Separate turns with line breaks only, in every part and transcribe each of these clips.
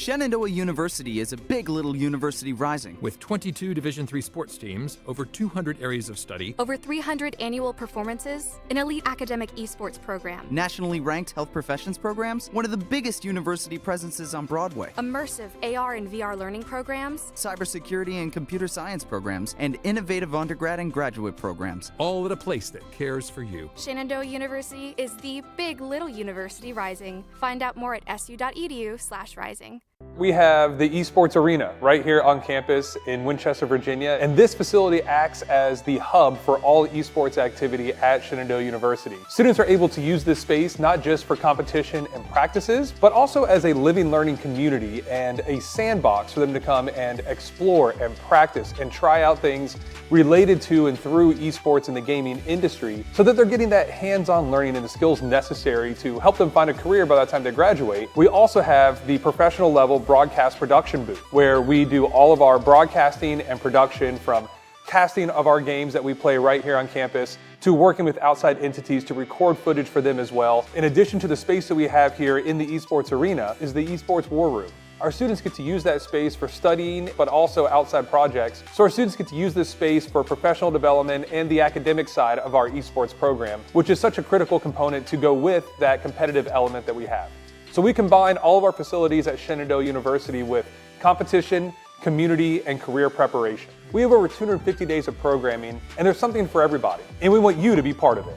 Shenandoah University is a big little university rising.
With 22 Division III sports teams, over 200 areas of study,
over 300 annual performances, an elite academic esports program,
nationally ranked health professions programs, one of the biggest university presences on Broadway,
immersive AR and VR learning programs,
cybersecurity and computer science programs, and innovative undergrad and graduate programs.
all at a place that cares for you.
Shenandoah University is the big little university rising. Find out more at su.edu/rising.
We have the Esports Arena right here on campus in Winchester, Virginia, and this facility acts as the hub for all esports activity at Shenandoah University. Students are able to use this space not just for competition and practices, but also as a living learning community and a sandbox for them to come and explore and practice and try out things related to and through esports in the gaming industry so that they're getting that hands-on learning and the skills necessary to help them find a career by the time they graduate. We also have the professional level broadcast production booth where we do all of our broadcasting and production, from casting of our games that we play right here on campus to working with outside entities to record footage for them as well. In addition to the space that we have here in the Esports Arena is the Esports War Room. Our students get to use that space for studying, but also outside projects. So our students get to use this space for professional development and the academic side of our esports program, which is such a critical component to go with that competitive element that we have. So we combine all of our facilities at Shenandoah University with competition, community, and career preparation. We have over 250 days of programming, and there's something for everybody, and we want you to be part of it.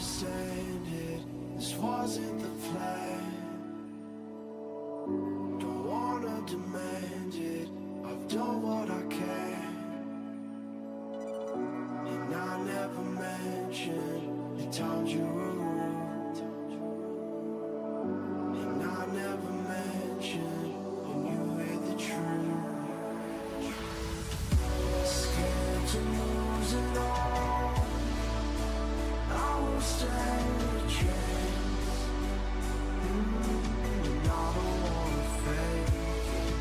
understand it. This wasn't the plan. Don't wanna demand it. I've done what I can. And I never mentioned the times you were rude. And I never mentioned when you hear the truth. Scared to lose it all. I won't stand a chance. And I don't wanna fake it.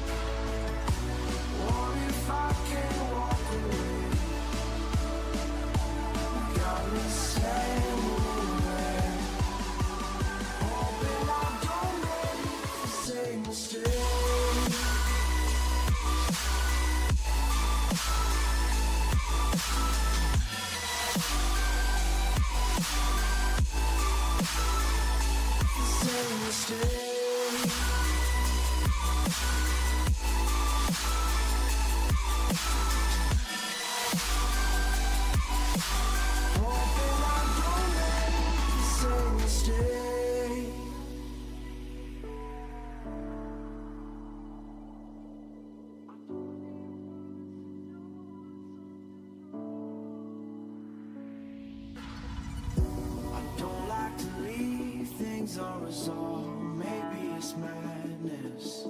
What if I can't walk away? Got me saying away. Hoping I don't make the same mistake. Same mistake. Hoping I don't make the same mistake. I don't like to leave things unresolved. Maybe it's madness.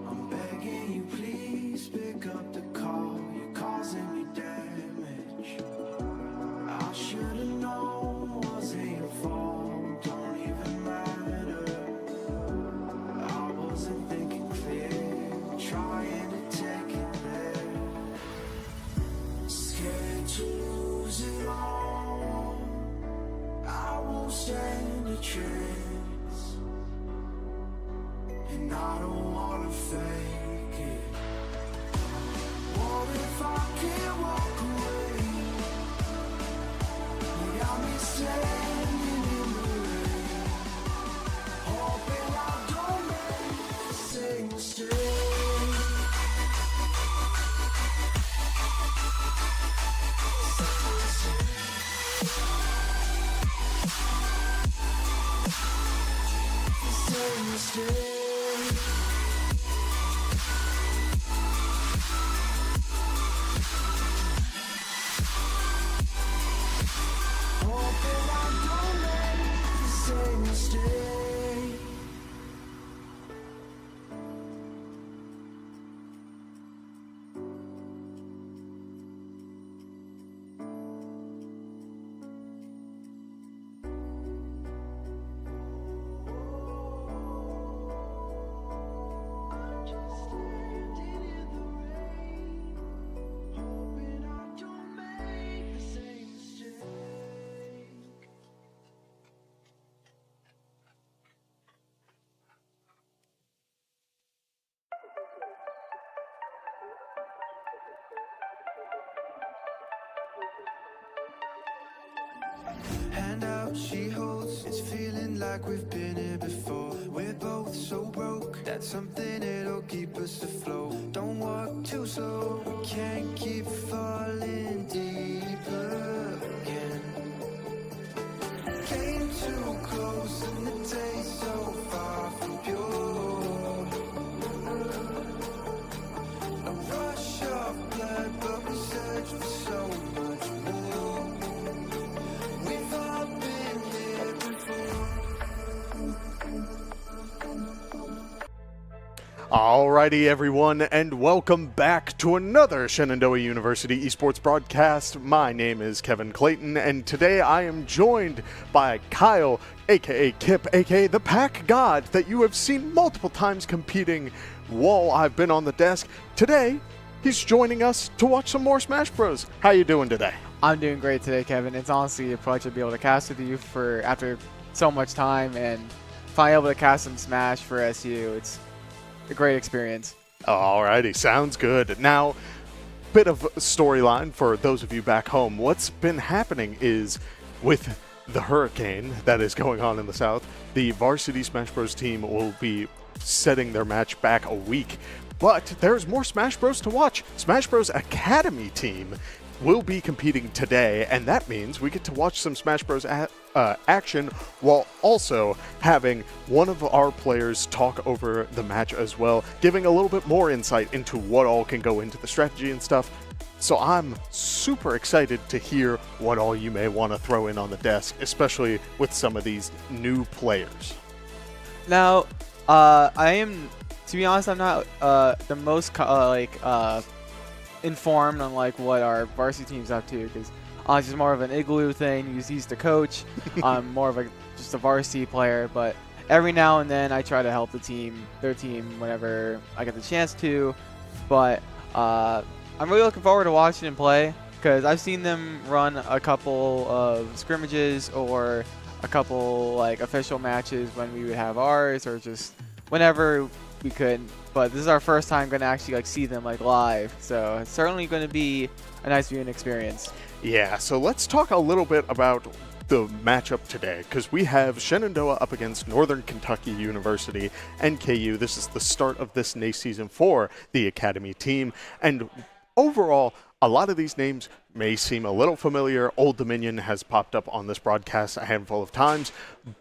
I'm begging you, please pick up the call. You're causing me damage. I should've known wasn't your fault. Don't even matter. I wasn't thinking clear, trying to take it there. Scared to lose it all. I won't stand a chance. And I don't wanna fake it. What if I can't walk away? You got me standing in the rain. Hoping I don't make the same mistake. Same mistake. Hoping I don't make the same mistake. I'm just standing in the rain, hoping I don't make the same mistake. Hand out, she holds. It's feeling like we've been here before. We're both so broke. That's something that'll keep us afloat. Don't walk too slow. We can't keep falling deeper again. Came too close and the taste so far from pure. A rush of blood, but we search for so much more. We've all been here before.
Alrighty, everyone, and welcome back to another Shenandoah University Esports broadcast. My name is Kevin Clayton, and today I am joined by Kyle, aka Kip, aka the Pack God, that you have seen multiple times competing while I've been on the desk. Today, he's joining us to watch some more Smash Bros. How you doing today?
I'm doing great today, Kevin. It's honestly a pleasure to be able to cast with you after so much time, and finally able to cast some Smash for SU. It's a great experience.
Alrighty, sounds good. Now, bit of storyline for those of you back home. What's been happening is with the hurricane that is going on in the south, the varsity Smash Bros team will be setting their match back a week. But there's more Smash Bros to watch. Smash Bros Academy team will be competing today, and that means we get to watch some Smash Bros action, while also having one of our players talk over the match as well, giving a little bit more insight into what all can go into the strategy and stuff. So I'm super excited to hear what all you may want to throw in on the desk, especially with some of these new players.
Now, to be honest, I'm not the most informed on like what our varsity team's up to, because honestly, it's more of an igloo thing. He's the coach. I'm more of just a varsity player, but every now and then I try to help their team, whenever I get the chance to. But I'm really looking forward to watching them play, because I've seen them run a couple of scrimmages or a couple like official matches when we would have ours, or just whenever we could. But this is our first time going to actually like see them like live, so it's certainly going to be a nice viewing experience.
Yeah, so let's talk a little bit about the matchup today, because we have Shenandoah up against Northern Kentucky University, NKU. This is the start of this NACE season for the Academy team, and overall, a lot of these names may seem a little familiar. Old Dominion has popped up on this broadcast a handful of times,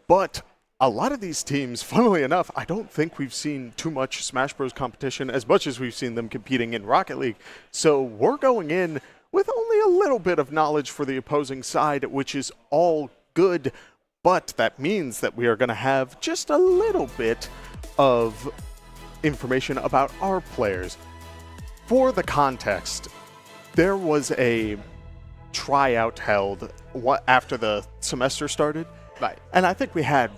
but a lot of these teams, funnily enough, I don't think we've seen too much Smash Bros. Competition as much as we've seen them competing in Rocket League. So we're going in with only a little bit of knowledge for the opposing side, which is all good, but that means that we are going to have just a little bit of information about our players. For the context, there was a tryout held after the semester started,
Right.
and I think we had...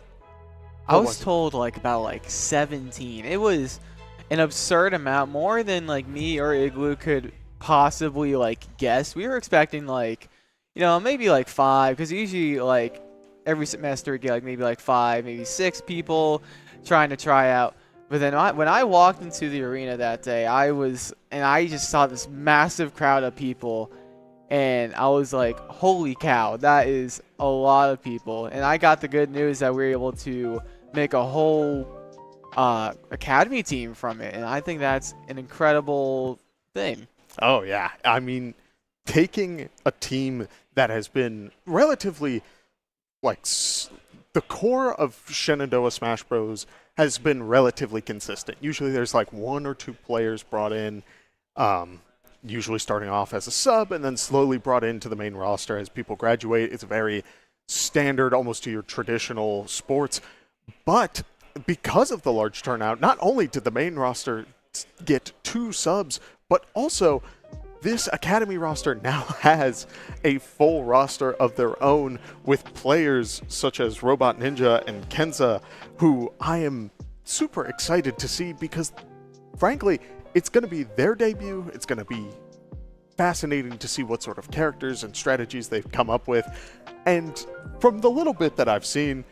I was told like about like 17. It was an absurd amount, more than like me or Igloo could possibly like guess. We were expecting like, maybe like 5, because usually like every semester we get like maybe like 5, maybe 6 people trying to try out. But then when I walked into the arena that day, I just saw this massive crowd of people, and I was like, holy cow, that is a lot of people. And I got the good news that we were able to make a whole academy team from it, and I think that's an incredible thing.
Oh, yeah. I mean, taking a team that has been relatively, like, the core of Shenandoah Smash Bros. Has been relatively consistent. Usually there's like 1 or 2 players brought in, usually starting off as a sub and then slowly brought into the main roster as people graduate. It's very standard, almost to your traditional sports. But because of the large turnout, not only did the main roster get 2 subs, but also this Academy roster now has a full roster of their own, with players such as Robotninja and Kenza, who I am super excited to see, because frankly, it's going to be their debut. It's going to be fascinating to see what sort of characters and strategies they've come up with. And from the little bit that I've seen,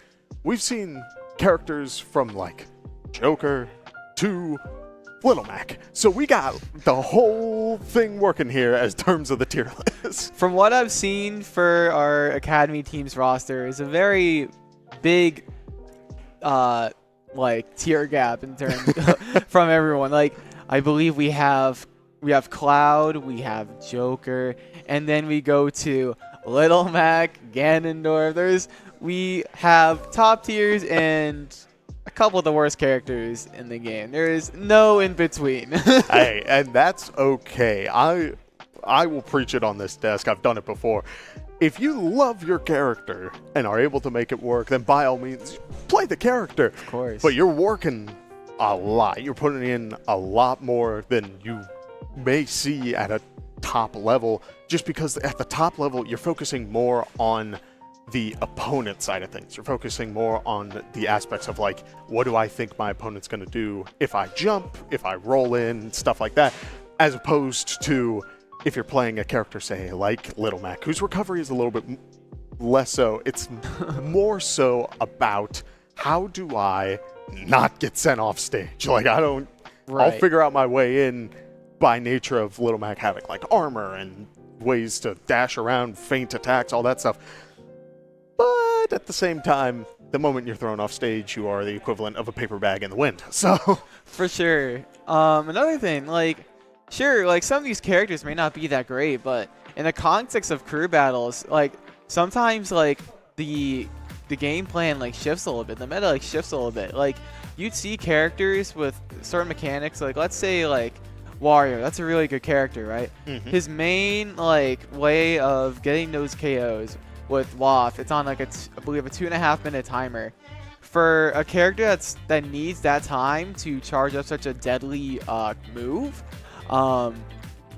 we've seen characters from like Joker to Little Mac. So we got the whole thing working here as terms of the tier list.
From what I've seen for our Academy team's roster, is a very big like tier gap in terms from everyone. Like, I believe we have Cloud, we have Joker, and then we go to Little Mac, Ganondorf. We have top tiers and a couple of the worst characters in the game. There is no in between.
Hey, and that's okay. I will preach it on this desk. I've done it before. If you love your character and are able to make it work, then by all means, play the character.
Of course.
But you're working a lot. You're putting in a lot more than you may see at a top level, just because at the top level, you're focusing more on the opponent side of things. You're focusing more on the aspects of like, what do I think my opponent's going to do if I jump, if I roll in, stuff like that, as opposed to if you're playing a character, say, like Little Mac, whose recovery is a little bit less so. It's more so about, how do I not get sent off stage? Like, I'll figure out my way in by nature of Little Mac having like armor and ways to dash around, feint attacks, all that stuff. But at the same time, the moment you're thrown off stage, you are the equivalent of a paper bag in the wind. So
for sure. Another thing, like, sure, like some of these characters may not be that great, but in the context of crew battles, like sometimes like the game plan like shifts a little bit. The meta like shifts a little bit. Like you'd see characters with certain mechanics. Like let's say like Wario. That's a really good character, right? His main like way of getting those KOs with Waff, it's on like I believe a 2.5 minute timer. For a character that needs that time to charge up such a deadly move,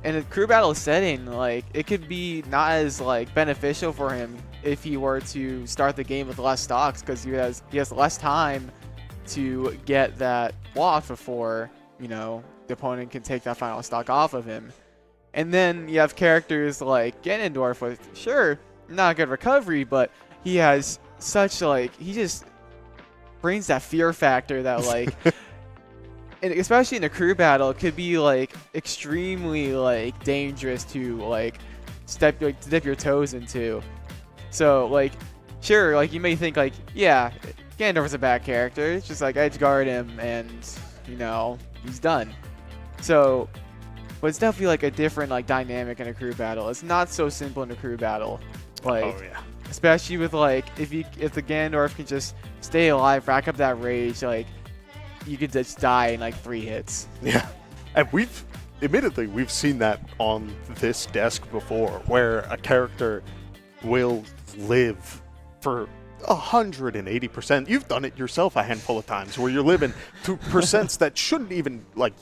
in a crew battle setting, like it could be not as like beneficial for him if he were to start the game with less stocks, because he has less time to get that Waff before the opponent can take that final stock off of him. And then you have characters like Ganondorf with not good recovery, but he has such like he just brings that fear factor that like and especially in a crew battle, it could be like extremely like dangerous to like dip your toes into. So like like you may think like Ganondorf is a bad character, it's just like edge guard him and he's done. So but it's definitely like a different like dynamic in a crew battle. It's not so simple in a crew battle, like especially with like if the Ganondorf can just stay alive, rack up that rage, like you could just die in like 3 hits. Yeah,
and we've seen that on this desk before, where a character will live for 180%. You've done it yourself a handful of times, where you're living to percents that shouldn't even like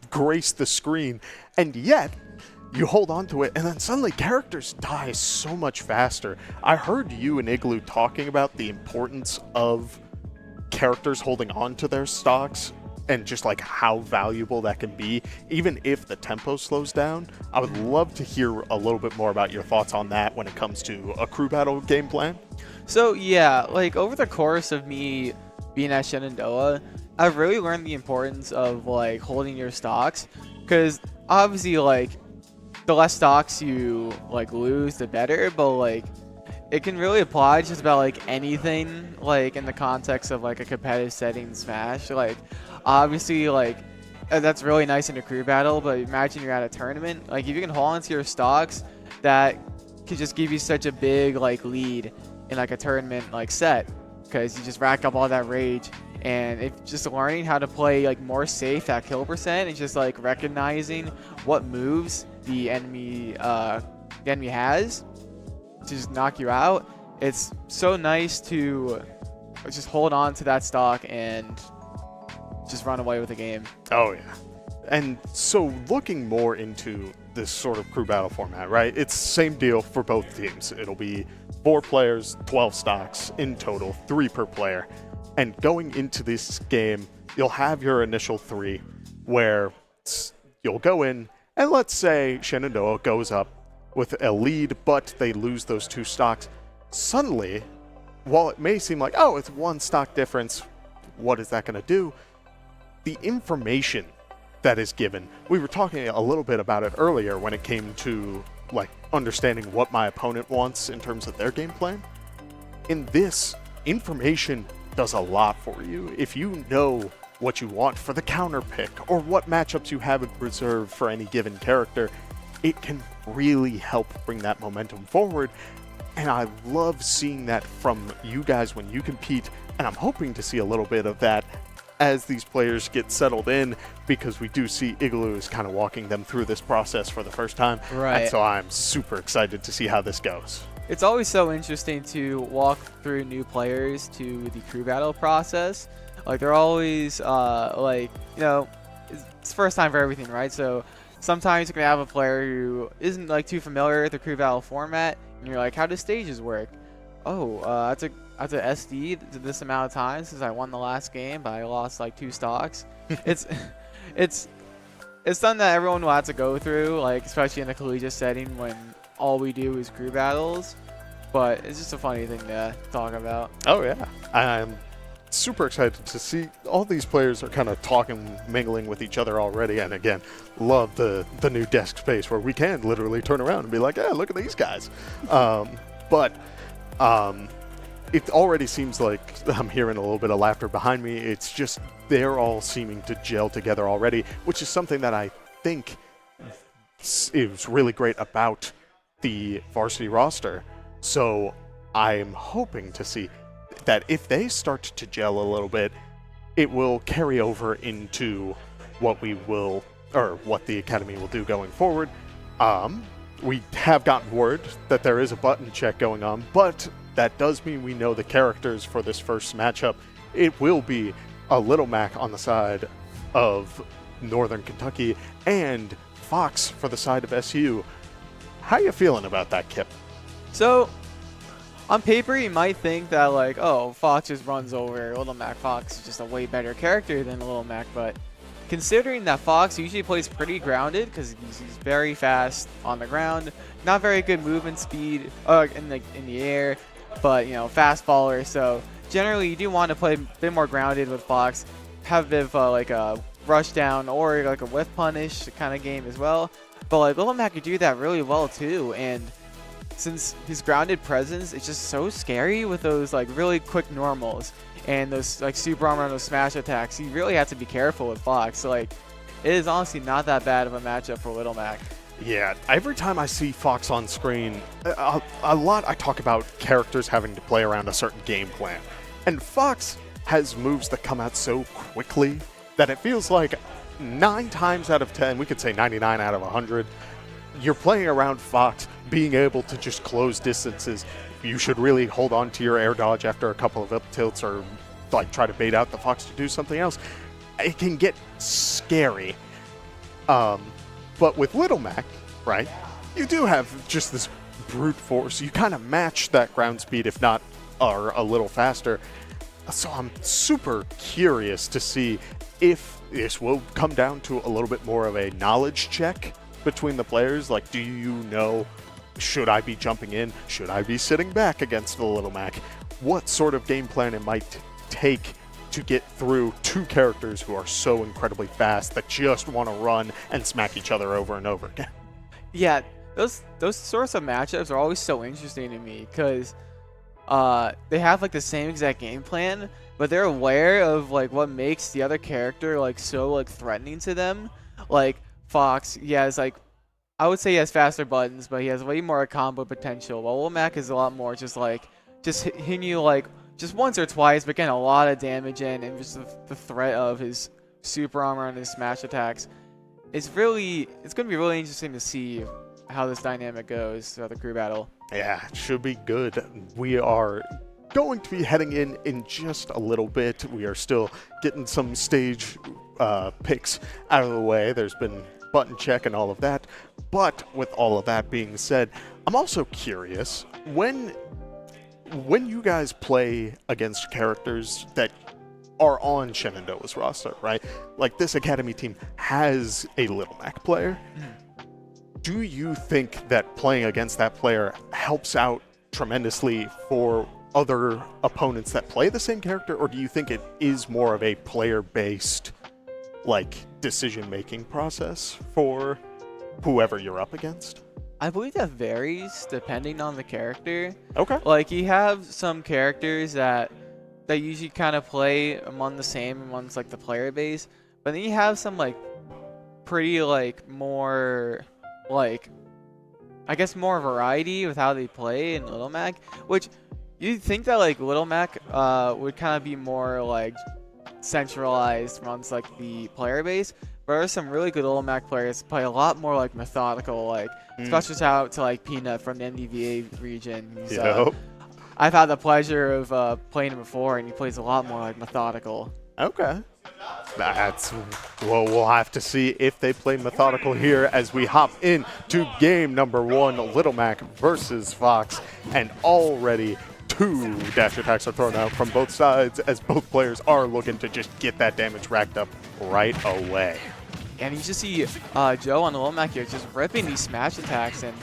grace the screen, and yet you hold on to it, and then suddenly characters die so much faster. I heard you and Igloo talking about the importance of characters holding on to their stocks and just like how valuable that can be, even if the tempo slows down. I would love to hear a little bit more about your thoughts on that when it comes to a crew battle game plan.
So yeah, like over the course of me being at Shenandoah, I've really learned the importance of like holding your stocks, because obviously like the less stocks you like lose, the better, but like it can really apply just about like anything, like in the context of like a competitive setting Smash. Like obviously like that's really nice in a crew battle, but imagine you're at a tournament, like if you can hold onto your stocks, that could just give you such a big like lead in like a tournament like set, because you just rack up all that rage. And if just learning how to play like more safe at kill percent and just like recognizing what moves the enemy has to just knock you out, it's so nice to just hold on to that stock and just run away with the game.
Oh yeah. And so looking more into this sort of crew battle format, right? It's the same deal for both teams. It'll be 4 players, 12 stocks in total, 3 per player. And going into this game, you'll have your initial 3 where you'll go in, and let's say Shenandoah goes up with a lead, but they lose those 2 stocks. Suddenly, while it may seem like, oh, it's 1 stock difference, what is that going to do? The information that is given, we were talking a little bit about it earlier when it came to like understanding what my opponent wants in terms of their game plan. In this, information does a lot for you. If you know what you want for the counter pick or what matchups you have in reserve for any given character, it can really help bring that momentum forward. And I love seeing that from you guys when you compete, and I'm hoping to see a little bit of that as these players get settled in, because we do see Igloo is kind of walking them through this process for the first time.
Right.
And so I'm super excited to see how this goes.
It's always so interesting to walk through new players to the crew battle process. Like they're always like, it's first time for everything, right? So sometimes you can have a player who isn't like too familiar with the crew battle format, and you're like, how do stages work? Oh, that's a SD this amount of times since I won the last game, but I lost like 2 stocks. it's something that everyone will have to go through, like especially in a collegiate setting when all we do is crew battles. But it's just a funny thing to talk about.
Oh yeah, I'm super excited to see all these players are kind of talking, mingling with each other already. And again, love the new desk space where we can literally turn around and be like, yeah, look at these guys. It already seems like I'm hearing a little bit of laughter behind me. It's just they're all seeming to gel together already, which is something that I think is really great about the varsity roster. So I'm hoping to see that if they start to gel a little bit, it will carry over into what the Academy will do going forward. We have gotten word that there is a button check going on, but that does mean we know the characters for this first matchup. It will be a Little Mac on the side of Northern Kentucky and Fox for the side of SU. How you feeling about that, Kip?
So, on paper, you might think that, like, oh, Fox just runs over Little Mac. Fox is just a way better character than Little Mac, but considering that Fox usually plays pretty grounded because he's very fast on the ground, not very good movement speed in the air, but, you know, fast faller. So, generally, you do want to play a bit more grounded with Fox, have a bit of, like, a rush down or, like, a whiff punish kind of game as well. But, like, Little Mac could do that really well, too, and since his grounded presence is just so scary with those like really quick normals and those like super armor and those smash attacks, you really have to be careful with Fox. So like, it is honestly not that bad of a matchup for Little Mac.
Yeah, every time I see Fox on screen, a lot I talk about characters having to play around a certain game plan. And Fox has moves that come out so quickly that it feels like 9 times out of 10, we could say 99 out of 100, you're playing around Fox being able to just close distances. You should really hold on to your air dodge after a couple of up tilts or like try to bait out the Fox to do something else. It can get scary. But with Little Mac, right, you do have just this brute force. You kind of match that ground speed, if not are a little faster. So I'm super curious to see if this will come down to a little bit more of a knowledge check between the players. Like, do you know, should I be jumping in? Should I be sitting back against the Little Mac? What sort of game plan it might take to get through 2 characters who are so incredibly fast that just want to run and smack each other over and over again?
Yeah, those sorts of matchups are always so interesting to me because they have like the same exact game plan, but they're aware of like what makes the other character like so like threatening to them. Like Fox, he has like, I would say he has faster buttons, but he has way more combo potential. While Little Mac is a lot more just hitting you like just once or twice, but getting a lot of damage in, and just the threat of his super armor and his smash attacks. It's going to be really interesting to see how this dynamic goes throughout the crew battle.
Yeah, it should be good. We are going to be heading in just a little bit. We are still getting some stage picks out of the way. There's been button check and all of that. But with all of that being said, I'm also curious, when you guys play against characters that are on Shenandoah's roster, right? Like this Academy team has a Little Mac player. Do you think that playing against that player helps out tremendously for other opponents that play the same character, or do you think it is more of a player-based like decision-making process for whoever you're up against?
I believe that varies depending on the character.
Okay.
Like you have some characters that usually kind of play among the same amongst like the player base, but then you have some like pretty like more like I guess more variety with how they play in Little Mac, which you'd think that like Little Mac would kind of be more like centralized amongst like the player base. But there are some really good Little Mac players play a lot more like methodical, like special shout out to like Peanut from the NDVA region. I've had the pleasure of playing him before, and he plays a lot more like methodical.
Okay. We'll have to see if they play methodical here as we hop into game number 1, Little Mac versus Fox. And already 2 dash attacks are thrown out from both sides as both players are looking to just get that damage racked up right away.
And you just see Joe on the Little Mac here just ripping these smash attacks, and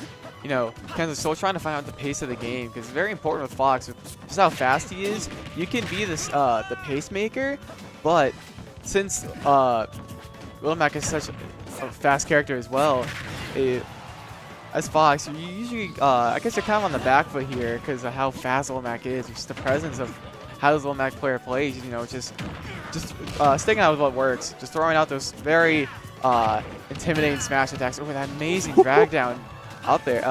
you know, Kenza's still trying to find out the pace of the game because it's very important with Fox. With just how fast he is, you can be this the pacemaker, but since Little Mac is such a fast character as well, as Fox, you usually, I guess you're kind of on the back foot here because of how fast Little Mac is. Just the presence of how this Little Mac player plays, you know, just sticking out with what works. Just throwing out those very intimidating smash attacks. Oh, that amazing drag down out there,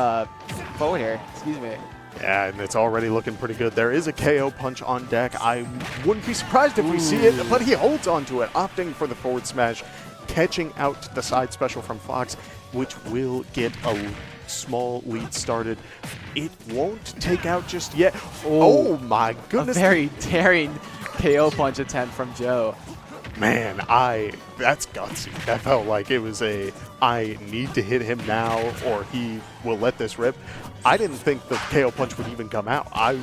forward air, excuse me.
Yeah, and it's already looking pretty good. There is a KO punch on deck. I wouldn't be surprised if we see it, but he holds onto it, opting for the forward smash, catching out the side special from Fox, which will get a small lead started. It won't take out just yet. Oh my goodness.
A very daring KO punch attempt from Joe.
Man, that's gutsy. That felt like it was I need to hit him now or he will let this rip. I didn't think the KO punch would even come out. I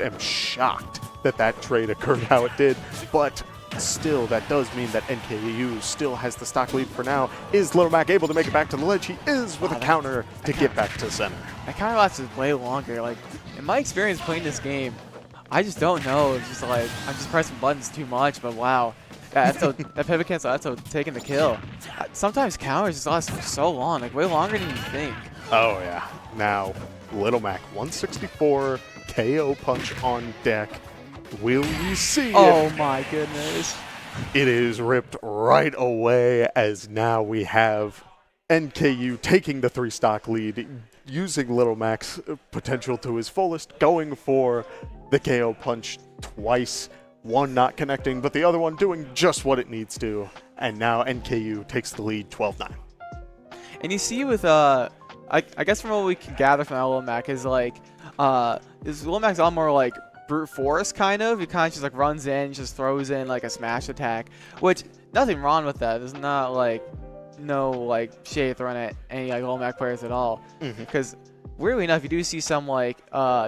am shocked that trade occurred how it did, but still, that does mean that NKU still has the stock lead for now. Is Little Mac able to make it back to the ledge? He is with a counter to get back to center.
That counter lasted way longer. Like, in my experience playing this game, I just don't know. It's just like, I'm just pressing buttons too much, but wow. That pivot cancel, that's taking the kill. Sometimes counters just last for so long, like way longer than you think.
Oh yeah. Now, Little Mac, 164, KO punch on deck. Will we see it?
Oh my goodness.
It is ripped right away as now we have NKU taking the 3-stock lead, using Little Mac's potential to his fullest, going for the KO punch twice. One not connecting, but the other one doing just what it needs to. And now NKU takes the lead 12-9.
And you see with, I guess from what we can gather from that Little Mac is like, Little Mac's a lot more like brute force kind of. He kind of just like runs in, just throws in like a smash attack, which nothing wrong with that. There's not like no like shade thrown at any like Little Mac players at all. Because weirdly enough, you do see some like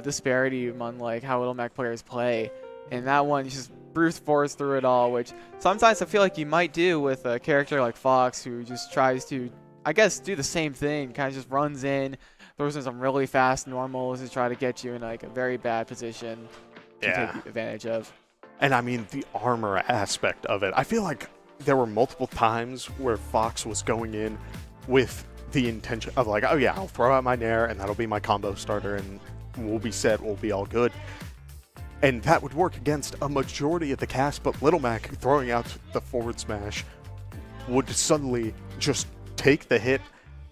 disparity among like how Little Mac players play. And that one just brute force through it all, which sometimes I feel like you might do with a character like Fox, who just tries to, I guess, do the same thing. Kind of just runs in, throws in some really fast normals to try to get you in like a very bad position to take advantage of.
And I mean, the armor aspect of it, I feel like there were multiple times where Fox was going in with the intention of like, oh yeah, I'll throw out my Nair and that'll be my combo starter and we'll be set, we'll be all good. And that would work against a majority of the cast, but Little Mac throwing out the forward smash would suddenly just take the hit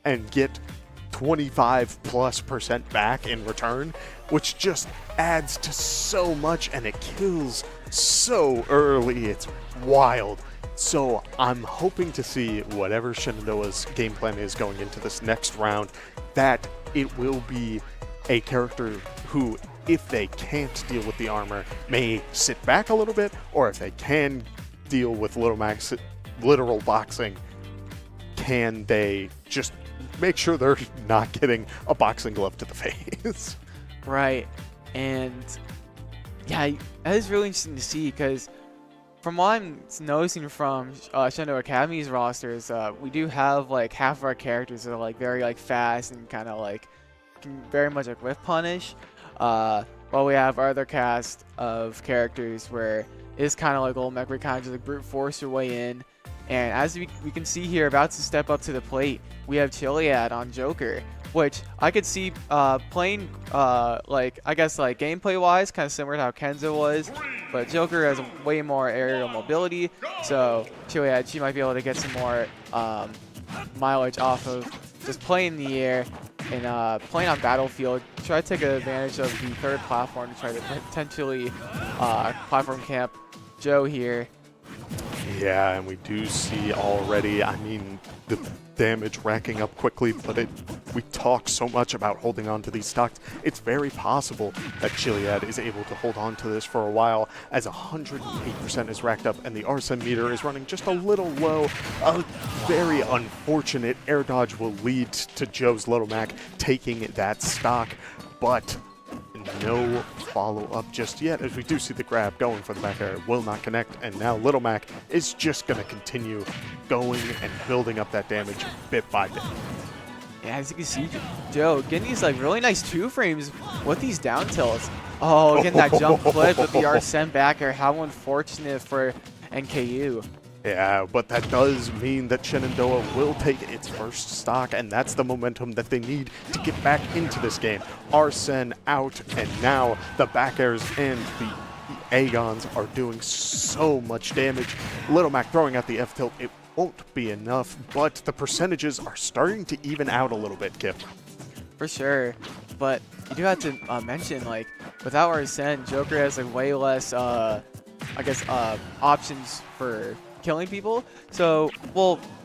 and get 25+% back in return, which just adds to so much, and it kills so early. It's wild. So I'm hoping to see whatever Shenandoah's game plan is going into this next round, that it will be a character who, if they can't deal with the armor, may sit back a little bit, or if they can deal with Little Mac's literal boxing, can they just make sure they're not getting a boxing glove to the face?
Right. And yeah, that is really interesting to see, because from what I'm noticing from Shenandoah Academy's rosters, we do have like half of our characters that are like very like fast and kind of like can very much like whiff punish. While we have our other cast of characters where it's kind of like Little Mac, where you kind of just like brute force your way in. And as we can see here, about to step up to the plate, we have Chilliad on Joker, which I could see playing like, I guess like gameplay wise, kind of similar to how Kenza was, but Joker has way more aerial mobility, so Chilliad, she might be able to get some more mileage off of just playing in the air and playing on Battlefield. Try to take advantage of the third platform to try to potentially platform camp Joe here.
Yeah, and we do see already, I mean, the damage racking up quickly, but we talk so much about holding on to these stocks. It's very possible that Chilliad is able to hold on to this for a while, as 108% is racked up and the RSM meter is running just a little low. A very unfortunate air dodge will lead to Joe's Little Mac taking that stock, but no follow-up just yet, as we do see the grab going for the back air. It will not connect, and now Little Mac is just going to continue going and building up that damage bit by bit.
Yeah, as you can see, Joe getting these like really nice 2-frames with these down tilts. Oh, getting that jump flip with the RSM back air. How unfortunate for NKU.
Yeah, but that does mean that Shenandoah will take its first stock, and that's the momentum that they need to get back into this game. Arsene out, and now the back airs and the Agons are doing so much damage. Little Mac throwing out the F-tilt, it won't be enough, but the percentages are starting to even out a little bit, Kip.
For sure, but you do have to mention, like, without Arsene, Joker has like way less, I guess, options for killing people. So,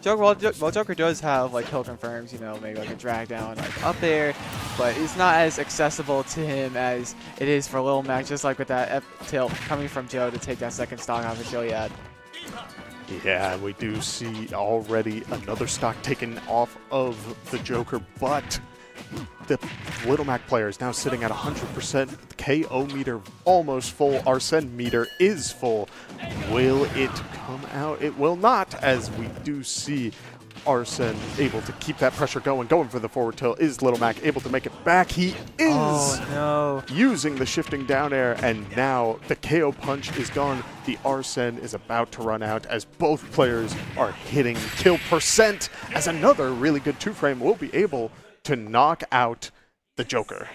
Joker does have like kill confirms, you know, maybe like a drag down like up there, but it's not as accessible to him as it is for Lil Mac, just like with that F tilt coming from Joe to take that second stock off of Chilliad.
Yeah, we do see already another stock taken off of the Joker, but the Little Mac player is now sitting at 100%. The KO meter almost full. Arsene meter is full. Will it come out? It will not, as we do see Arsene able to keep that pressure going for the forward tilt. Is Little Mac able to make it back? He is using the shifting down air, and now the KO punch is gone. The Arsene is about to run out as both players are hitting kill percent, as another really good two-frame will be able to knock out the Joker.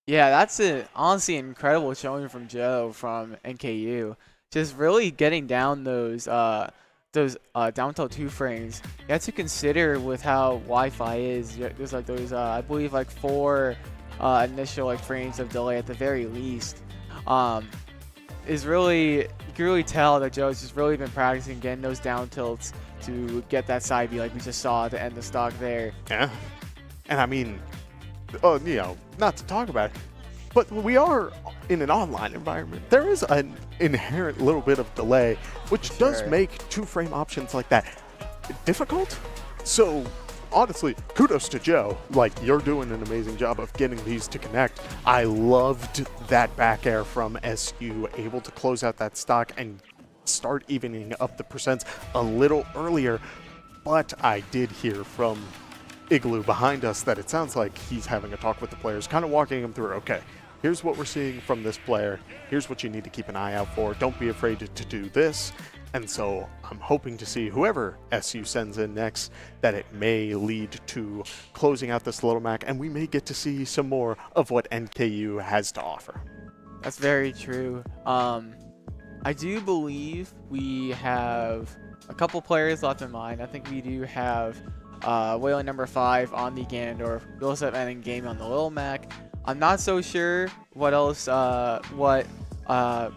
Yeah, that's honestly incredible showing from Joe from NKU. Just really getting down those down tilt two frames. You have to consider with how Wi-Fi is. There's like those I believe like 4 initial like frames of delay at the very least. Is really, you can really tell that Joe's just really been practicing getting those down tilts to get that side B like we just saw to end the stock there.
Yeah. And I mean, you know, not to talk about it, but we are in an online environment. There is an inherent little bit of delay, which does make two-frame options like that difficult. So honestly, kudos to Joe. Like, you're doing an amazing job of getting these to connect. I loved that back air from SU, able to close out that stock and start evening up the percents a little earlier. But I did hear from Igloo behind us that it sounds like he's having a talk with the players, kind of walking them through, okay, here's what we're seeing from this player, here's what you need to keep an eye out for, don't be afraid to do this. And so I'm hoping to see whoever SU sends in next, that it may lead to closing out this Little Mac, and we may get to see some more of what NKU has to offer.
That's very true. I do believe we have a couple players left in mind. I think we do have Whaling number 5 on the Ganondorf. We also have NMGaming on the Lil Mac. I'm not so sure what else,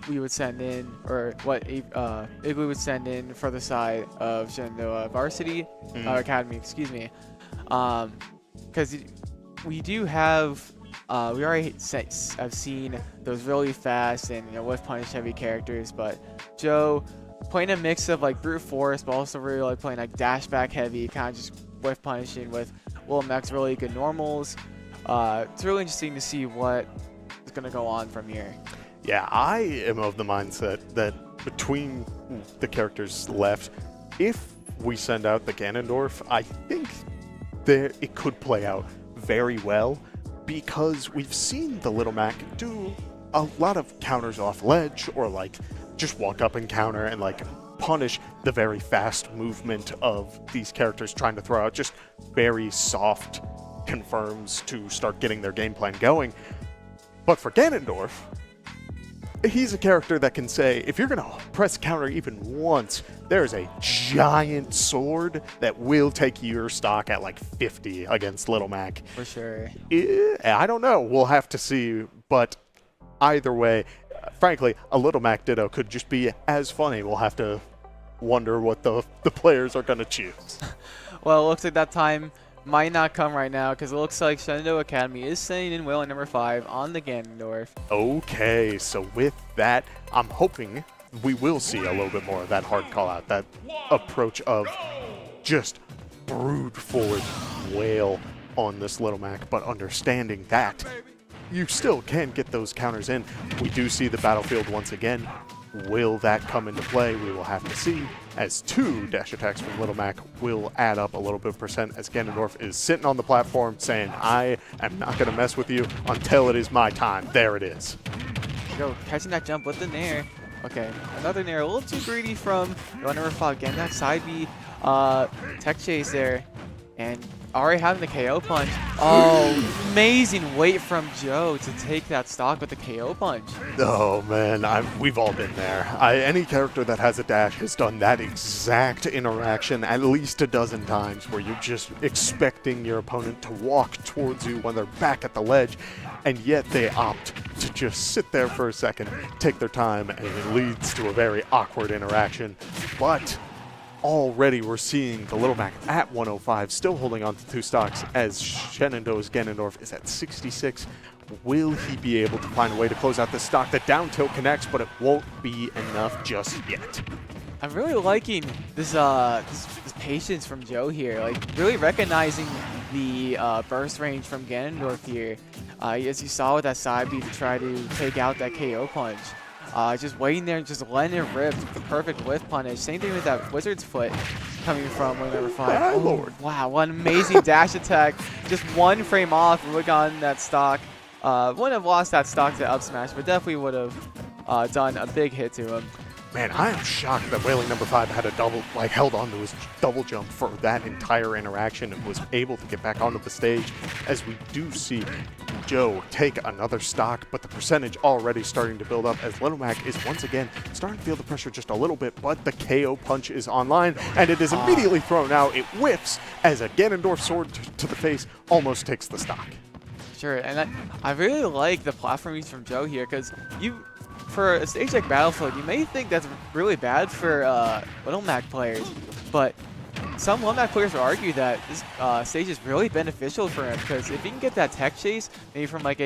we would send in, or what Igloo would send in for the side of Shenandoah Varsity Academy, excuse me. Because we do have, we already have seen those really fast and, you know, whiff punish heavy characters, but Joe playing a mix of like brute force, but also really like playing like dash back heavy, kind of just whiff punishing with Lil Mac's really good normals. It's really interesting to see what is going to go on from here.
Yeah, I am of the mindset that between the characters left, if we send out the Ganondorf, I think it could play out very well, because we've seen the Little Mac do a lot of counters off ledge, or like just walk up and counter and like punish the very fast movement of these characters trying to throw out just very soft confirms to start getting their game plan going. But for Ganondorf, he's a character that can say, if you're going to press counter even once, there's a giant sword that will take your stock at like 50 against Little Mac.
For sure.
I don't know. We'll have to see. But either way, frankly, a Little Mac Ditto could just be as funny. We'll have to wonder what the players are going to choose.
Well, it looks like that time might not come right now, because it looks like Shenandoah Academy is sending in Whaling number 5 on the Ganondorf. Okay,
so with that, I'm hoping we will see a little bit more of that hard call out, that approach of just brute forward wail on this Little Mac, but understanding that you still can get those counters in. We do see the battlefield once again. Will that come into play? We will have to see, as 2 dash attacks from Little Mac will add up a little bit of percent, as Ganondorf is sitting on the platform saying, I am not going to mess with you until it is my time. There it is.
Go, catching that jump with the Nair. Okay, another Nair, a little too greedy from number 5. Getting that side B tech chase there. And already having the KO punch. Oh, amazing weight from Joe to take that stock with the KO punch.
Oh man, we've all been there. Any character that has a dash has done that exact interaction at least a dozen times, where you're just expecting your opponent to walk towards you when they're back at the ledge, and yet they opt to just sit there for a second, take their time, and it leads to a very awkward interaction. But already we're seeing the Little Mac at 105, still holding on to 2 stocks, as Shenandoah's Ganondorf is at 66. Will he be able to find a way to close out this stock? The down tilt connects, but it won't be enough just yet.
I'm really liking this patience from Joe here, like really recognizing the burst range from Ganondorf here. As you saw with that side beat to try to take out that KO punch. Just waiting there and just letting it rip with the perfect whiff punish. Same thing with that Wizard's Foot coming from wing number 5.
Oh, Lord.
Wow, what an amazing dash attack. Just 1 frame off, would have gotten that stock. Wouldn't have lost that stock to up smash, but definitely would have done a big hit to him.
Man, I am shocked that Wailing number 5 had a held on to his double jump for that entire interaction and was able to get back onto the stage, as we do see Joe take another stock, but the percentage already starting to build up as Little Mac is once again starting to feel the pressure just a little bit, but the KO punch is online, and it is immediately thrown out. It whiffs as a Ganondorf sword to the face almost takes the stock.
Sure, and I really like the platform use from Joe here, because for a stage like Battlefield, you may think that's really bad for Little Mac players, but some Little Mac players will argue that this stage is really beneficial for him, because if he can get that tech chase, maybe from like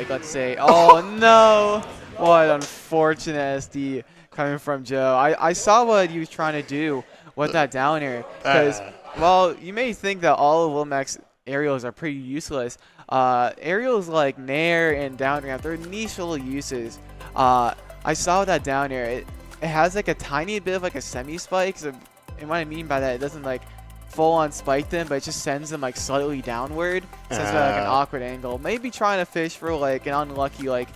let's say, oh no, what unfortunate SD coming from Joe. I saw what he was trying to do with that down air, because while you may think that all of Little Mac's aerials are pretty useless, aerials like Nair and down air, they're niche little uses. I saw that down air. It has like a tiny bit of like a semi-spike, so, and what I mean by that, it doesn't like full-on spike them, but it just sends them like slightly downward, so it's like an awkward angle. Maybe trying to fish for like an unlucky like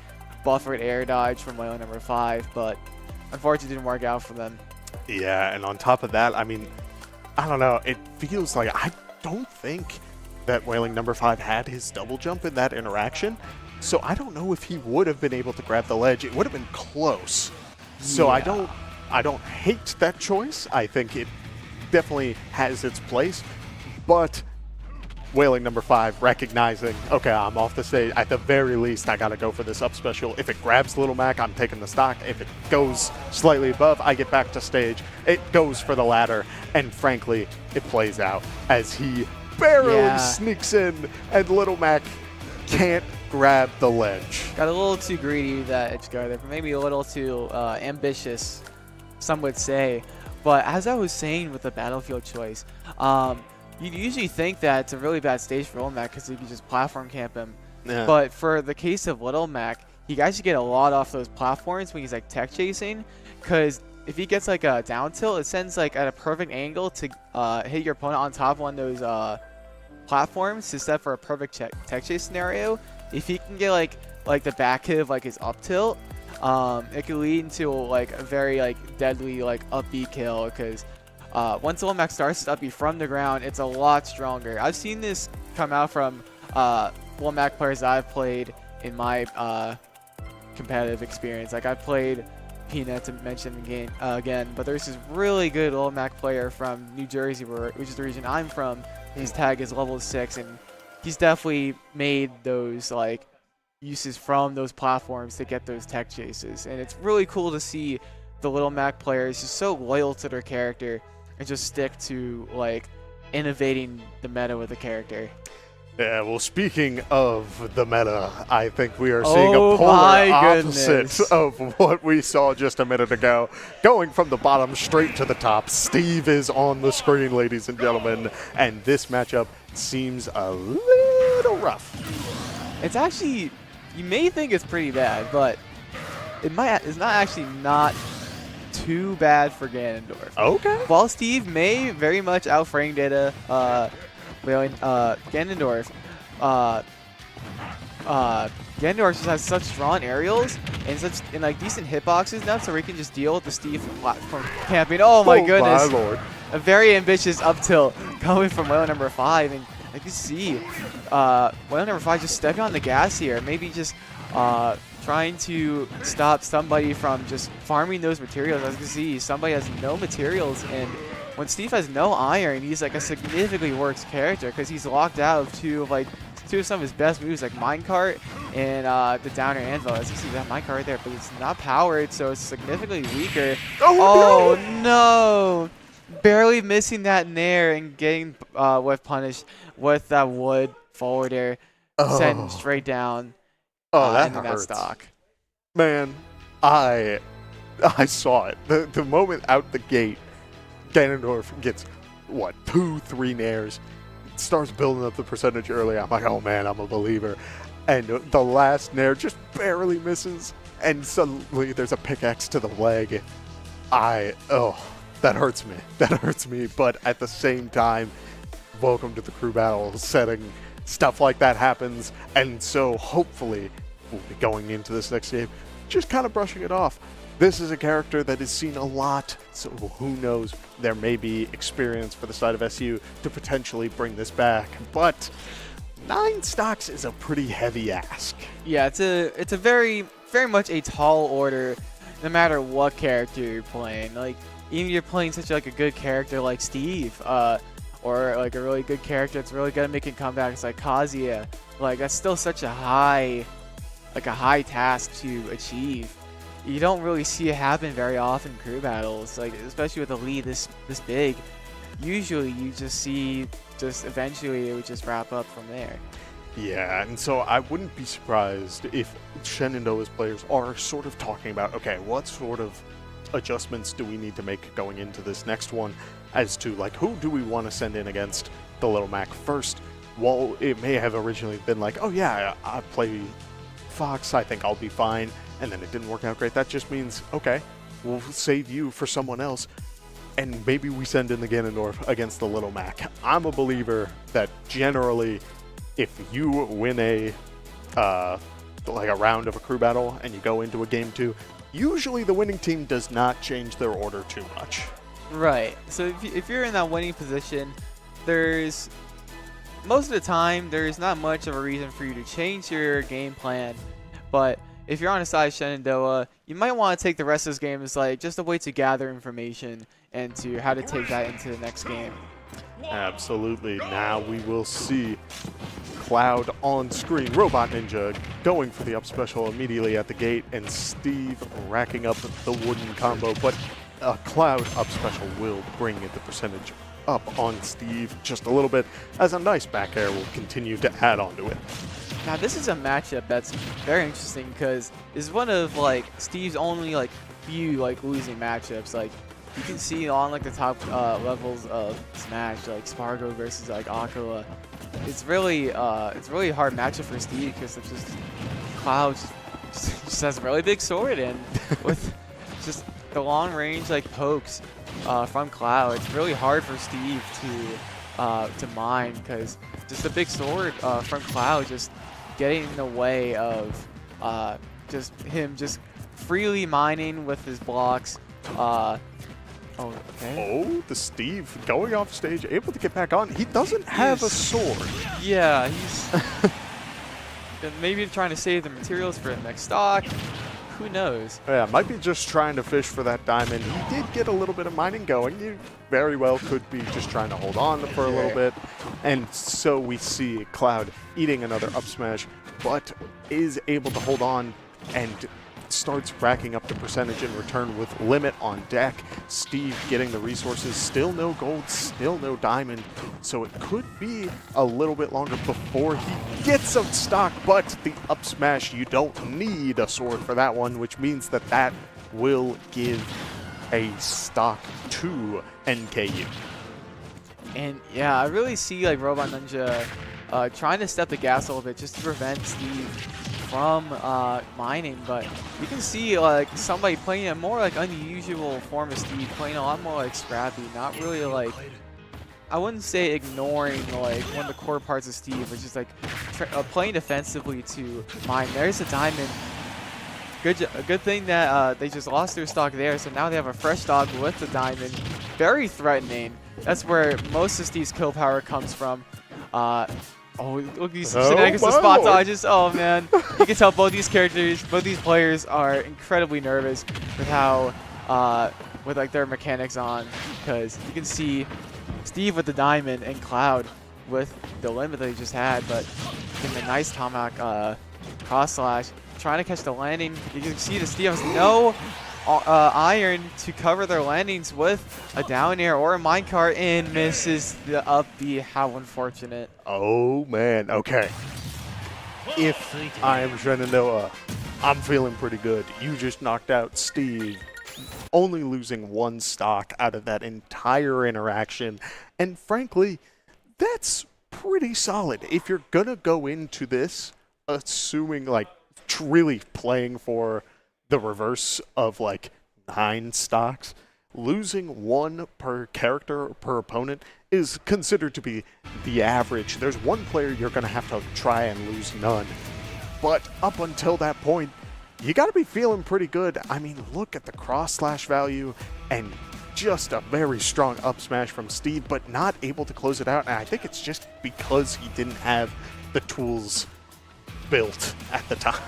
buffered air dodge from Wailing number 5, but unfortunately didn't work out for them.
Yeah, and on top of that, I mean, I don't know, it feels like I don't think that Wailing number 5 had his double jump in that interaction, so I don't know if he would have been able to grab the ledge. It would have been close. So yeah. I don't hate that choice. I think it definitely has its place, but Wailing number 5 recognizing, okay, I'm off the stage. At the very least, I got to go for this up special. If it grabs Little Mac, I'm taking the stock. If it goes slightly above, I get back to stage. It goes for the ladder, and frankly, it plays out as he barely sneaks in, and Little Mac can't grab the ledge.
Got a little too greedy, that edge guard there, but maybe a little too ambitious, some would say. But as I was saying with the Battlefield choice, you'd usually think that it's a really bad stage for Little Mac because you can just platform camp him. Yeah. But for the case of Little Mac, he can actually get a lot off those platforms when he's like tech chasing, because if he gets like a down tilt, it sends like at a perfect angle to hit your opponent on top of one of those platforms to set for a perfect tech chase scenario. If he can get like the back hit of like his up tilt, it could lead into like a very like deadly like up B kill, because once Little Mac starts his up B from the ground, it's a lot stronger. I've seen this come out from Little Mac players that I've played in my competitive experience. Like I've played Peanut, to mention the game again, but there's this really good Little Mac player from New Jersey, which is the region I'm from. His tag is level 6, and he's definitely made those like uses from those platforms to get those tech chases, and it's really cool to see the Little Mac players just so loyal to their character and just stick to like innovating the meta with the character.
Yeah, well, speaking of the meta, I think we are seeing a polar opposite of what we saw just a minute ago. Going from the bottom straight to the top, Steve is on the screen, ladies and gentlemen, and this matchup seems a little rough.
It's actually, you may think it's pretty bad, but it's not actually not too bad for Ganondorf.
Okay.
While Steve may very much outframe data, Ganondorf just has such strong aerials and like decent hitboxes now, so we can just deal with the Steve from camping. Oh my goodness!
My lord.
a very ambitious up tilt coming from whale number 5, and I can see whale number 5 just stepping on the gas here, maybe just trying to stop somebody from just farming those materials. As you can see, somebody has no materials, and when Steve has no iron, he's like a significantly worse character because he's locked out of two of some of his best moves, like minecart and the downer anvil. As you see, that minecart there, but it's not powered, so it's significantly weaker. Oh no! Barely missing that nair and getting whiff punished with that wood forwarder, sent straight down.
That
into
hurts.
that stock.
Man, I saw it. The moment out the gate, Ganondorf gets, what, 2-3 nairs, starts building up the percentage early. I'm like, oh man, I'm a believer. And the last nair just barely misses, and suddenly there's a pickaxe to the leg. That hurts me. That hurts me, but at the same time, welcome to the crew battle setting. Stuff like that happens, and so hopefully we'll be going into this next game just kind of brushing it off. This is a character that has seen a lot, so who knows, there may be experience for the side of SU to potentially bring this back, but 9 stocks is a pretty heavy ask.
Yeah, it's a very much a tall order, no matter what character you're playing. Like, even if you're playing such like a good character like Steve, or like a really good character that's really good at making comebacks like Isiah, like that's still such a high task to achieve. You don't really see it happen very often in crew battles, like especially with a lead this big. Usually you just see eventually it would just wrap up from there.
Yeah, and so I wouldn't be surprised if Shenandoah's players are sort of talking about, okay, what sort of adjustments do we need to make going into this next one, as to like who do we want to send in against the Little Mac first. While it may have originally been like, oh yeah, I play Fox, I think I'll be fine, and then it didn't work out great, that just means, okay, we'll save you for someone else, and maybe we send in the Ganondorf against the Little Mac. I'm a believer that generally, if you win a round of a crew battle and you go into a game 2, usually the winning team does not change their order too much.
Right. So if you're in that winning position, there's most of the time there's not much of a reason for you to change your game plan. But if you're on the side of Shenandoah, you might want to take the rest of this game as like just a way to gather information and to how to take that into the next game.
Absolutely. Now we will see Cloud on screen. Robotninja going for the up special immediately at the gate, and Steve racking up the wooden combo, but a Cloud up special will bring the percentage up on Steve just a little bit, as a nice back air will continue to add on to it.
Now this is a matchup that's very interesting because it's one of like Steve's only like few like losing matchups. Like you can see on like the top levels of Smash, like Spargo versus like Aquila. It's really a hard matchup for Steve because it's just Cloud just has a really big sword, and with just the long range like pokes from Cloud, it's really hard for Steve to mine because just the big sword from Cloud just getting in the way of just him just freely mining with his blocks. Oh, okay.
Oh, the Steve going off stage, able to get back on. He doesn't have a sword.
Yeah, he's maybe trying to save the materials for the next stock. Who knows?
Yeah, might be just trying to fish for that diamond. He did get a little bit of mining going. You very well could be just trying to hold on for a little bit. And so we see Cloud eating another up smash, but is able to hold on and starts racking up the percentage in return with limit on deck. Steve getting the resources, still no gold, still no diamond, so it could be a little bit longer before he gets out stock, but the up smash, you don't need a sword for that one, which means that that will give a stock to NKU.
And yeah, I really see like Robotninja trying to step the gas a little bit just to prevent Steve from mining, but you can see like somebody playing a more like unusual form of Steve, playing a lot more like scrappy, not really like, I wouldn't say ignoring like one of the core parts of Steve, which is like playing defensively to mine. There's a diamond. A good thing that they just lost their stock there, so now they have a fresh stock with the diamond. Very threatening. That's where most of Steve's kill power comes from. Oh, look, these shenanigans, the spot dodges. Oh, man. You can tell both these players are incredibly nervous with how, with like their mechanics on, because you can see Steve with the diamond and Cloud with the limit that he just had, but getting a nice tomahawk cross slash, trying to catch the landing. You can see the Steve has no iron to cover their landings with a down air or a minecart, and misses the up B. How unfortunate.
Oh, man. Okay. If I am Shenandoah, I'm feeling pretty good. You just knocked out Steve, only losing 1 stock out of that entire interaction. And frankly, that's pretty solid. If you're going to go into this assuming, like, really playing for the reverse of like 9 stocks, losing 1 per character per opponent is considered to be the average. There's 1 player you're going to have to try and lose none. But up until that point, you got to be feeling pretty good. I mean, look at the cross slash value and just a very strong up smash from Steve, but not able to close it out. And I think it's just because he didn't have the tools built at the time.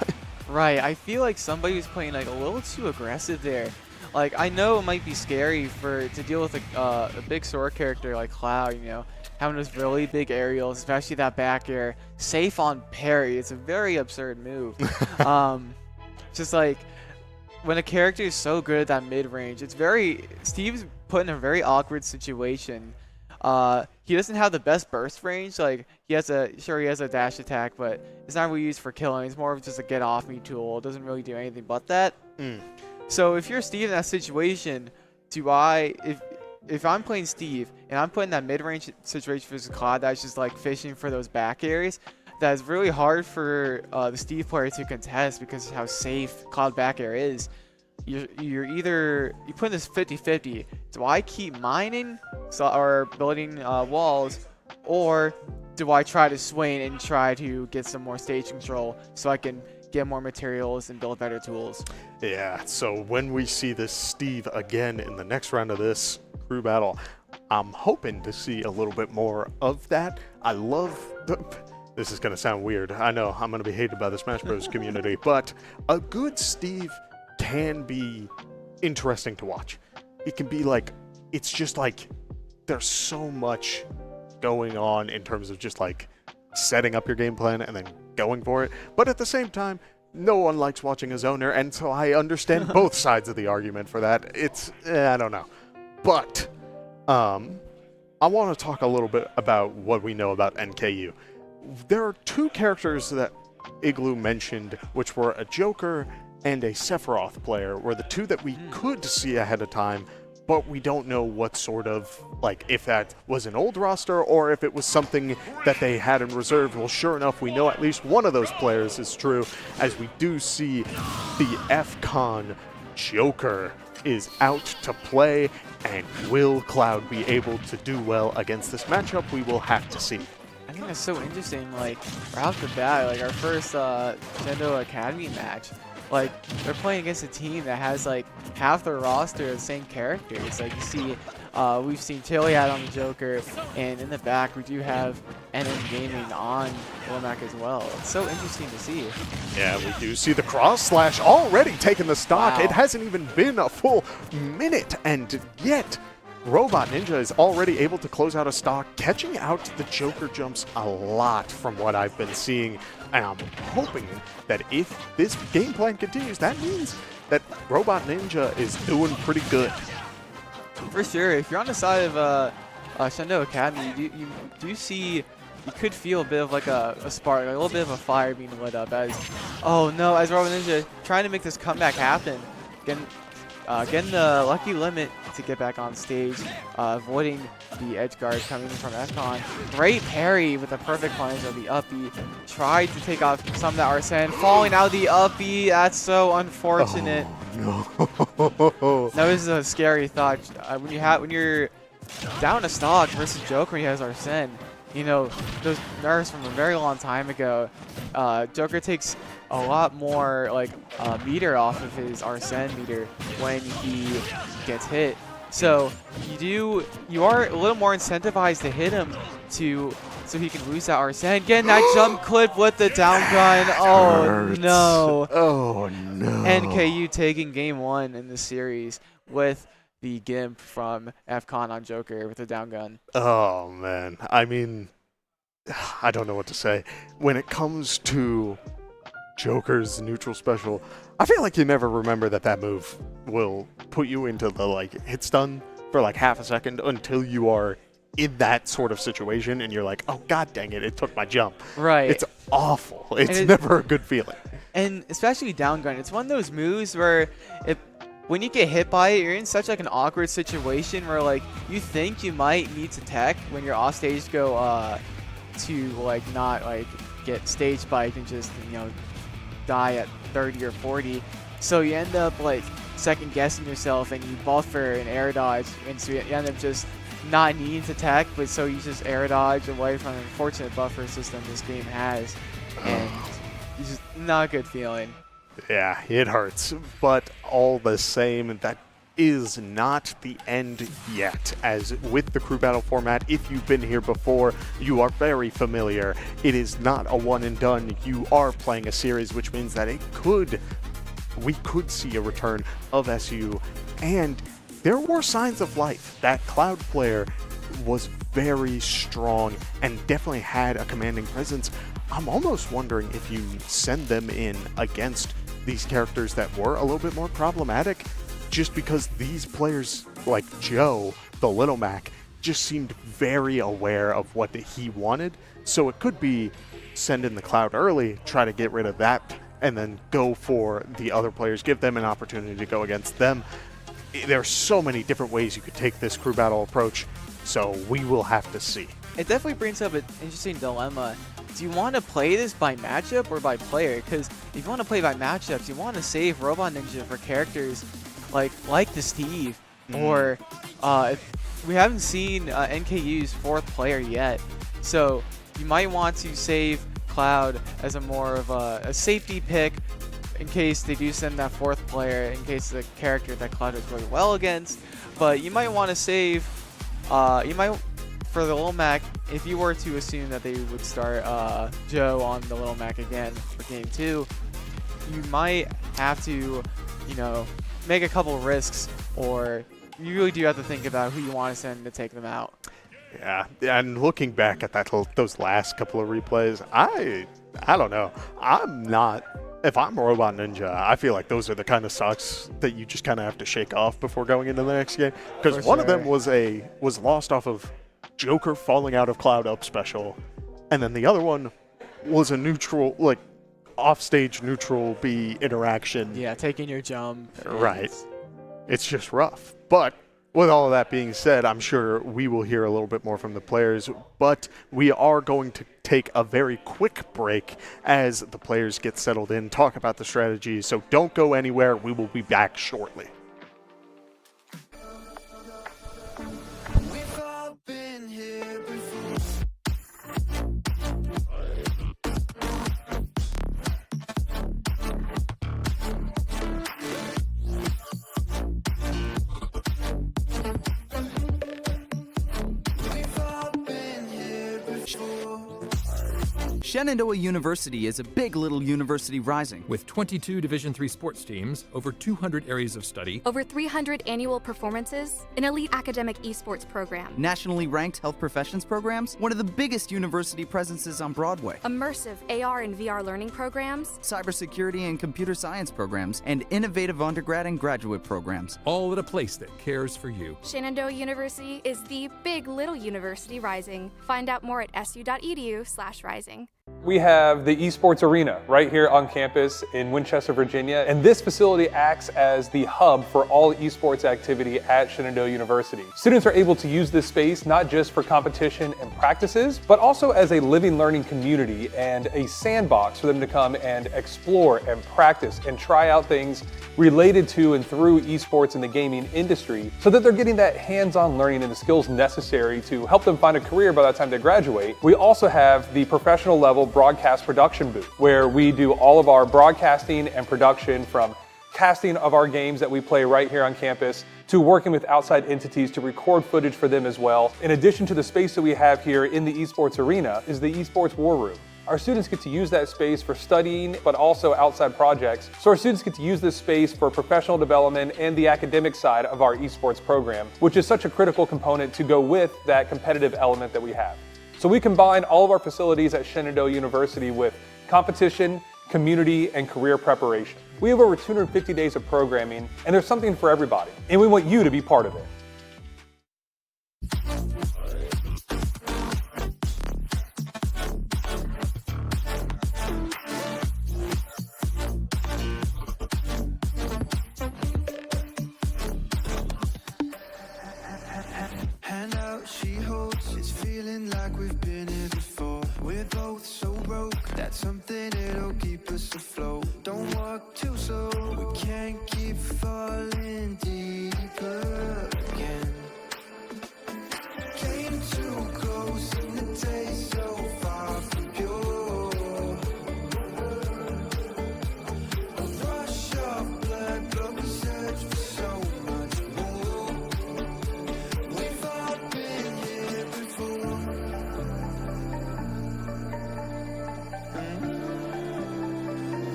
Right, I feel like somebody was playing like a little too aggressive there. Like, I know it might be scary to deal with a big sword character like Cloud, you know, having those really big aerials, especially that back air, safe on parry. It's a very absurd move. Just like, when a character is so good at that mid-range, Steve's put in a very awkward situation. He doesn't have the best burst range. Like, he has a dash attack, but it's not really used for killing. It's more of just a get off me tool. It doesn't really do anything but that. So if you're Steve in that situation, if I'm playing Steve and I'm putting that mid-range situation versus Cloud that's just like fishing for those back areas, that's really hard for the Steve player to contest because of how safe Cloud back air is. You put this 50-50. Do I keep mining or building walls, or do I try to swing and try to get some more stage control so I can get more materials and build better tools?
Yeah, so when we see this Steve again in the next round of this crew battle, I'm hoping to see a little bit more of that. I love this is going to sound weird. I know I'm going to be hated by the Smash Bros. Community, but a good Steve can be interesting to watch. It can be like, it's just like, there's so much going on in terms of just like setting up your game plan and then going for it. But at the same time, no one likes watching a zoner, and so I understand both sides of the argument for that. It's, I don't know. But I want to talk a little bit about what we know about NKU. There are 2 characters that Igloo mentioned, which were a Joker and a Sephiroth player, were the 2 that we could see ahead of time, but we don't know what sort of, like, if that was an old roster or if it was something that they had in reserve. Well, sure enough, we know at least one of those players is true, as we do see the FCON Joker is out to play, and will Cloud be able to do well against this matchup? We will have to see.
I think that's so interesting, like, right off the bat, like, our first Shenandoah Academy match, like, they're playing against a team that has, like, half their roster of the same characters. Like, you see, we've seen Chilliad on the Joker, and in the back, we do have NMGaming on Womack as well. It's so interesting to see.
Yeah, we do see the cross slash already taking the stock.
Wow.
It hasn't even been a full minute, and yet Robotninja is already able to close out a stock, catching out the Joker jumps a lot from what I've been seeing. And I'm hoping that if this game plan continues, that means that Robotninja is doing pretty good.
For sure. If you're on the side of Shenandoah Academy, you do see, you could feel a bit of like a spark, like a little bit of a fire being lit up as, oh no, as Robotninja trying to make this comeback happen. Getting the lucky limit to get back on stage, avoiding the edge guard coming from FCON. Great parry with a perfect plunge of the up B. Tried to take off some of that Arsene, falling out the up B. That's so unfortunate.
Oh, no.
That was a scary thought. When you're down a stock versus Joker, he has Arsene. you know, those nerfs from a very long time ago, Joker takes a lot more like meter off of his Arsene meter when he gets hit. So you are a little more incentivized to hit him so he can lose that Arsene. Getting that jump clip with the down gun. Oh
Hurts.
no.
Oh no.
NKU taking game 1 in the series with the Gimp from FCon on Joker with the down gun.
Oh man. I mean, I don't know what to say. When it comes to Joker's neutral special, I feel like you never remember that move will put you into the like hit stun for like half a second until you are in that sort of situation and you're like, oh god dang it, it took my jump.
Right.
It's awful. It's never a good feeling.
And especially down gun, it's one of those moves where when you get hit by it, you're in such like an awkward situation where like you think you might need to tech when you're off stage go to like not like get stage spiked and just, you know, die at 30 or 40. So you end up like second guessing yourself and you buffer and air dodge, and so you end up just not needing to tech, but so you just air dodge away from the unfortunate buffer system this game has, and it's just not a good feeling.
Yeah, it hurts, but all the same, that is not the end yet. As with the crew battle format, if you've been here before, you are very familiar. It is not a one and done. You are playing a series, which means that we could see a return of SU, and there were signs of life. That Cloud player was very strong and definitely had a commanding presence. I'm almost wondering if you send them in against these characters that were a little bit more problematic, just because these players like Joe, the Little Mac, just seemed very aware of what he wanted. So it could be send in the Cloud early, try to get rid of that, and then go for the other players, give them an opportunity to go against them. There are so many different ways you could take this crew battle approach, so we will have to see.
It definitely brings up an interesting dilemma. Do you want to play this by matchup or by player? Because if you want to play by matchups, you want to save Robotninja for characters like the Steve, or we haven't seen NKU's 4th player yet. So you might want to save Cloud as a more of a safety pick in case they do send that 4th player, in case the character that Cloud is really well against. But you might want to save, for the Little Mac, if you were to assume that they would start Joe on the Little Mac again for game 2, you might have to, you know, make a couple risks, or you really do have to think about who you want to send to take them out.
Yeah, and looking back at those last couple of replays, I don't know. If I'm Robotninja, I feel like those are the kind of sucks that you just kind of have to shake off before going into the next game. Because one of them was lost off of Joker falling out of Cloud up special, and then the other one was a neutral, like off-stage neutral B interaction.
Yeah, taking your jump.
Right. It's just rough. But with all of that being said, I'm sure we will hear a little bit more from the players, but we are going to take a very quick break as the players get settled in, talk about the strategy, so don't go anywhere. We will be back shortly.
We've all been here before. We've all been here before.
Shenandoah University is a big little university rising.
With 22 Division III sports teams, over 200 areas of study,
Over 300 annual performances, an elite academic esports program,
Nationally ranked health professions programs, one of the biggest university presences on Broadway.
immersive AR and VR learning programs,
Cybersecurity and computer science programs, and innovative undergrad and graduate programs.
all at a place that cares for you.
Shenandoah University is the big little university rising. Find out more at su.edu/rising.
We have the Esports Arena right here on campus in Winchester, Virginia, and this facility acts as the hub for all esports activity at Shenandoah University. Students are able to use this space not just for competition and practices, but also as a living learning community and a sandbox for them to come and explore and practice and try out things related to and through esports in the gaming industry so that they're getting that hands-on learning and the skills necessary to help them find a career by the time they graduate. We also have the professional level broadcast production booth where we do all of our broadcasting and production, from casting of our games that we play right here on campus to working with outside entities to record footage for them as well. In addition to the space that we have here in the Esports Arena is the Esports War Room. Our students get to use that space for studying, but also outside projects. So our students get to use this space for professional development and the academic side of our esports program, which is such a critical component to go with that competitive element that we have. So we combine all of our facilities at Shenandoah University with competition, community, and career preparation. We have over 250 days of programming, and there's something for everybody, and we want you to be part of it.
Hand out, she holds. It's feeling like we've been here before. We're both so broke. That's something that'll keep us afloat. Don't walk too slow. We can't keep falling deeper again. Came too close and the taste so far from pure. A rush of blood, but we search for so much more. We've all been here before.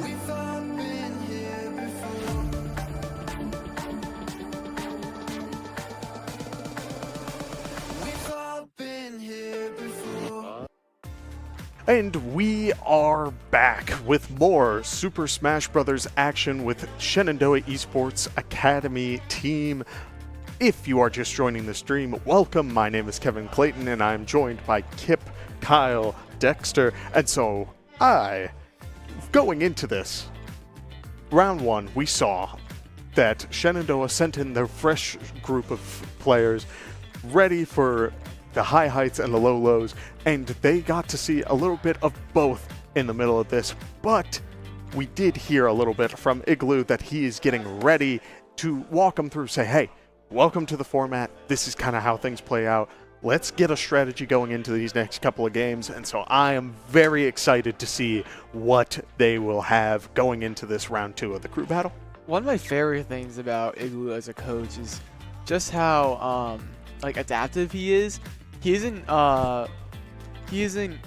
We've all been here before. We've all been here before.
And we are back with more Super Smash Bros. Action with Shenandoah Esports Academy team. If you are just joining the stream, welcome. My name is Kevin Clayton, and I'm joined by Kip, Kyle, Dexter. And so going into this, round one, we saw that Shenandoah sent in their fresh group of players ready for the high heights and the low lows, and they got to see a little bit of both in the middle of this. But we did hear a little bit from Igloo that he is getting ready to walk them through, say, hey, welcome to the format. This is kind of how things play out. Let's get a strategy going into these next couple of games. And so I am very excited to see what they will have going into this round two of the crew battle.
One of my favorite things about Igloo as a coach is just how adaptive he is. He isn't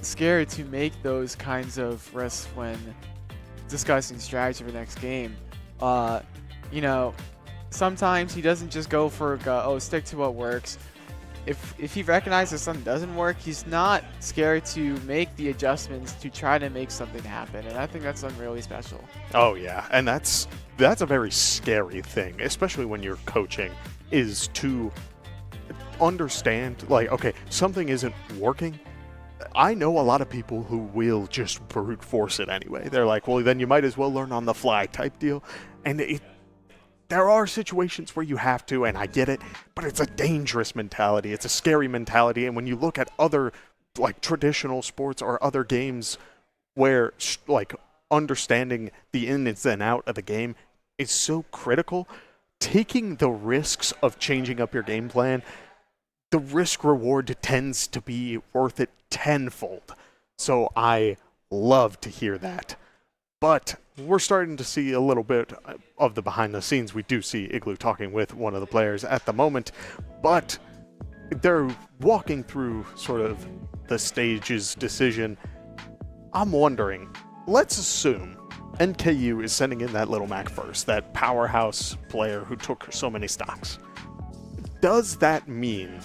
scared to make those kinds of risks when discussing strategy for the next game. Sometimes he doesn't just go for stick to what works. If he recognizes something doesn't work, he's not scared to make the adjustments to try to make something happen, and I think that's something really special.
Oh yeah, and that's a very scary thing, especially when you're coaching, is to understand, like, okay, something isn't working. I know a lot of people who will just brute force it anyway. They're like, well, then you might as well learn on the fly type deal. And there are situations where you have to, and I get it, but it's a dangerous mentality. It's a scary mentality. And when you look at other, like, traditional sports or other games where, like, understanding the ins and out of the game is so critical, taking the risks of changing up your game plan, the risk reward tends to be worth it tenfold. So I love to hear that. But we're starting to see a little bit of the behind the scenes. We do see Igloo talking with one of the players at the moment, but they're walking through sort of the stage's decision. I'm wondering, let's assume NKU is sending in that Little Mac first, that powerhouse player who took so many stocks. Does that mean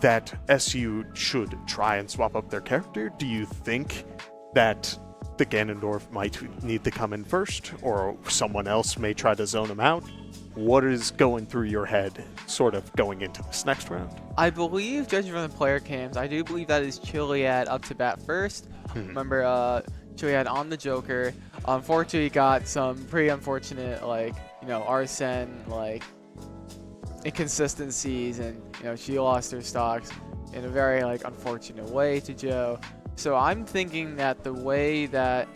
that SU should try and swap up their character? Do you think that the Ganondorf might need to come in first, or someone else may try to zone him out. What is going through your head sort of going into this next round?
I believe, judging from the player cams, I do believe that is Chilliad up to bat first. Remember, Chilliad on the Joker. Unfortunately, got some pretty unfortunate, like, you know, Arsene, like, inconsistencies, and, you know, she lost her stocks in a very, like, unfortunate way to Joe. So I'm thinking that the way that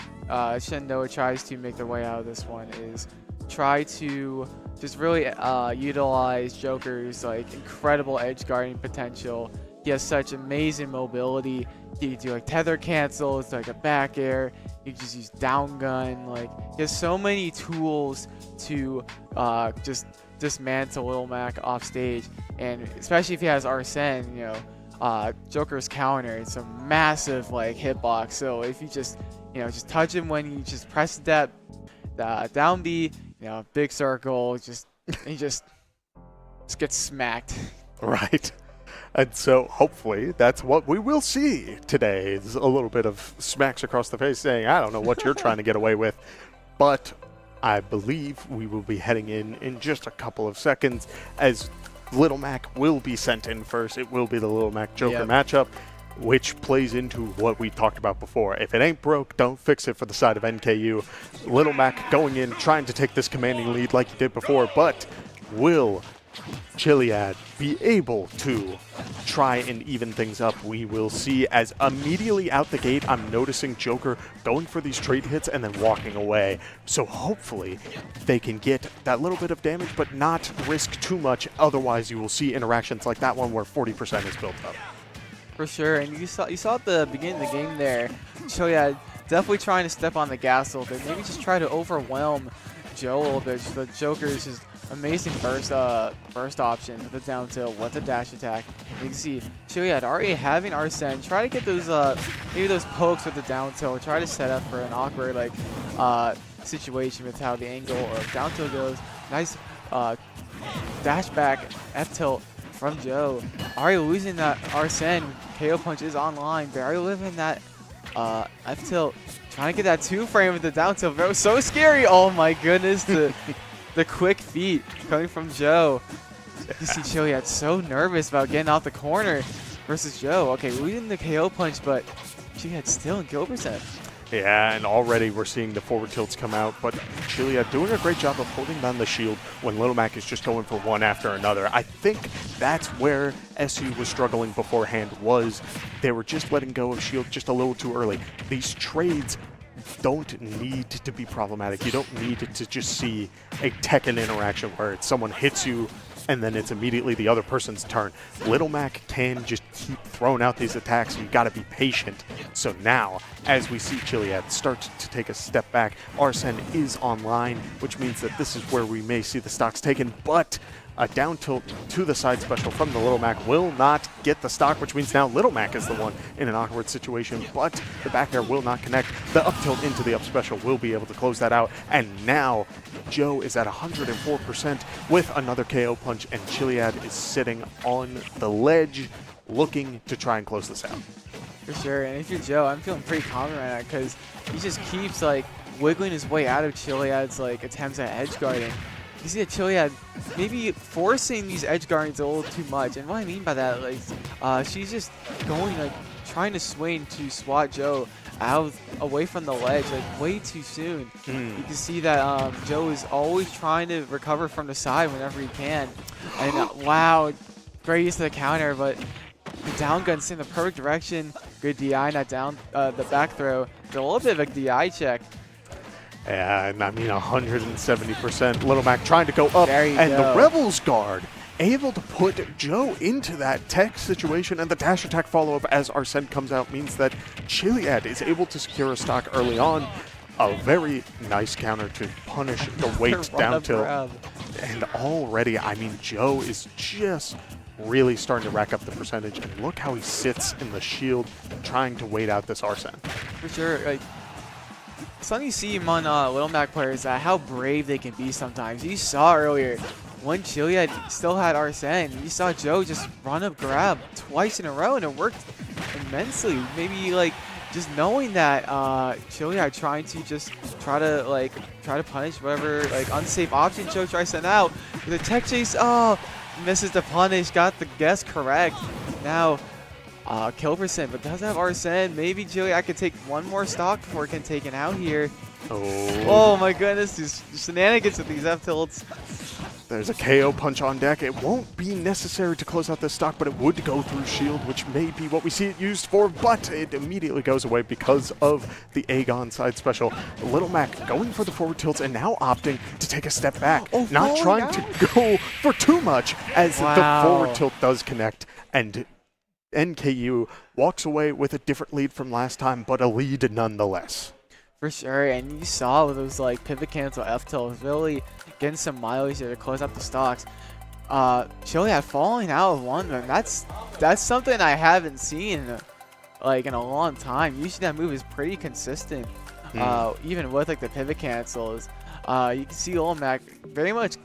Shenandoah tries to make their way out of this one is try to just really utilize Joker's like incredible edge guarding potential. He has such amazing mobility. He can do like tether cancels, like a back air. He can just use down gun. Like, he has so many tools to just dismantle Lil Mac off stage, and especially if he has Arsene, you know, Joker's counter, it's a massive like hitbox. So if you just, you know, just touch him when you just press that down B, you know, big circle, he just gets smacked.
Right. And so hopefully that's what we will see today, is a little bit of smacks across the face saying, I don't know what you're trying to get away with. But I believe we will be heading in just a couple of seconds, as Little Mac will be sent in first. It will be the Little Mac Joker matchup, which plays into what we talked about before. If it ain't broke, don't fix it for the side of NKU. Little Mac going in, trying to take this commanding lead like he did before, but will Chilliad be able to try and even things up? We will see, as immediately out the gate, I'm noticing Joker going for these trade hits and then walking away. So hopefully they can get that little bit of damage, but not risk too much. Otherwise, you will see interactions like that one where 40% is built up.
For sure, and you saw at the beginning of the game there, Chilliad definitely trying to step on the gas a little bit, maybe just try to overwhelm Joe a little bit. The Joker's just amazing burst option with the down tilt, with the dash attack. You can see Chilliad already having Arsene. Try to get those maybe those pokes with the down tilt. Try to set up for an awkward like situation with how the angle or down tilt goes. Nice dash back F tilt from Joe. Already losing that Arsene. KO punch is online. Barely living that F tilt. Trying to get that 2-frame with the down tilt. Bro, so scary. Oh my goodness. The quick feet coming from Joe. You see Chilliad so nervous about getting out the corner versus Joe. Okay, losing the KO punch, but Chilliad still in kill percent.
Yeah, and already we're seeing the forward tilts come out, but Chilliad doing a great job of holding down the shield when Little Mac is just going for one after another. I think that's where SU was struggling beforehand, was they were just letting go of shield just a little too early. These trades don't need to be problematic. You don't need to just see a Tekken interaction where it's someone hits you and then it's immediately the other person's turn. Little Mac can just keep throwing out these attacks. You got to be patient. So now, as we see Chilliad start to take a step back, Arsene is online, which means that this is where we may see the stocks taken, but a down tilt to the side special from the Little Mac will not get the stock, which means now Little Mac is the one in an awkward situation, but the back air will not connect. The up tilt into the up special will be able to close that out, and now Joe is at 104% with another KO punch, and Chilliad is sitting on the ledge looking to try and close this out.
For sure, and if you're Joe, I'm feeling pretty confident right now because he just keeps like wiggling his way out of Chilliad's like attempts at edge guarding. You see that Chilliad maybe forcing these edge guardings a little too much, and what I mean by that, like, she's just going like trying to swing to swat Joe out away from the ledge like way too soon. You can see that Joe is always trying to recover from the side whenever he can, and wow, great use of the counter, but the down gun's in the perfect direction. Good DI, not down the back throw. A little bit of a DI check.
Yeah, and I mean 170%. Little Mac trying to go up, and
go.
The Rebels guard able to put Joe into that tech situation, and the dash attack follow-up as Arsene comes out means that Chilliad is able to secure a stock early on. A very nice counter to punish the weight down tilt. And already, I mean, Joe is just really starting to rack up the percentage, and look how he sits in the shield trying to wait out this Arsene.
For sure, like, something you see among Little Mac players, how brave they can be sometimes. You saw earlier when Chilliad still had Arsene, you saw Joe just run up grab twice in a row, and it worked immensely. Maybe like just knowing that Chilliad trying to just try to punish whatever like unsafe option Joe tries to send out with a tech chase. Oh, misses the punish, got the guess correct. Now kill percent, but does have Arsene. Maybe Chilliad could take one more stock before it can take it out here. Oh my goodness, these shenanigans with these F tilts.
There's a KO punch on deck. It won't be necessary to close out this stock, but it would go through shield, which may be what we see it used for, but it immediately goes away because of the Aegon side special. Little Mac going for the forward tilts and now opting to take a step back, not trying to go for too much as the forward tilt does connect, and NKU walks away with a different lead from last time, but a lead nonetheless.
For sure, and you saw with those like pivot cancel F tilts really getting some mileage there to close up the stocks. Chilliad falling out of one of them. That's something I haven't seen like in a long time. Usually that move is pretty consistent, even with like the pivot cancels. You can see Little Mac very much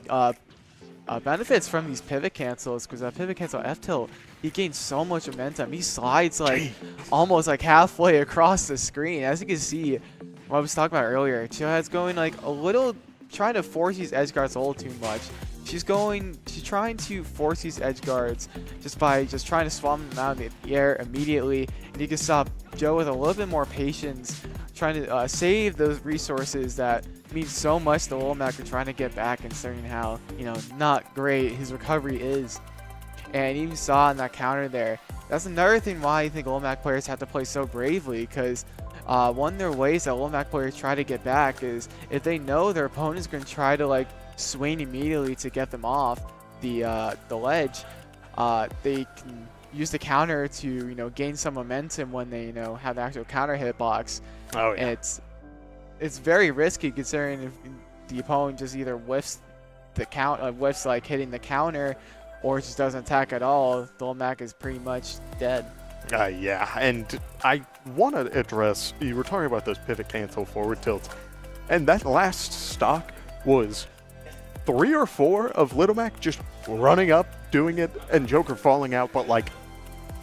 benefits from these pivot cancels because that pivot cancel F tilt, he gains so much momentum. He slides like almost like halfway across the screen. As you can see, what I was talking about earlier, Chilliad's going like a little, trying to force these edge guards a little too much. She's trying to force these edge guards just by trying to swap them out in the air immediately. And you can stop Joe with a little bit more patience, trying to save those resources that mean so much to Little Mac for trying to get back, considering how, not great his recovery is. And you saw in that counter there, that's another thing why I think Little Mac players have to play so bravely, because one of their ways that Little Mac players try to get back is if they know their opponent's going to try to like swing immediately to get them off the ledge, they can use the counter to gain some momentum when they have the actual counter hitbox. Oh yeah. And it's very risky considering if the opponent just either whiffs the whiffs like hitting the counter, or just doesn't attack at all. Little Mac is pretty much dead.
Yeah, and I want to address, you were talking about those pivot cancel forward tilts, and that last stock was 3 or 4 of Little Mac just running up, doing it, and Joker falling out, but like,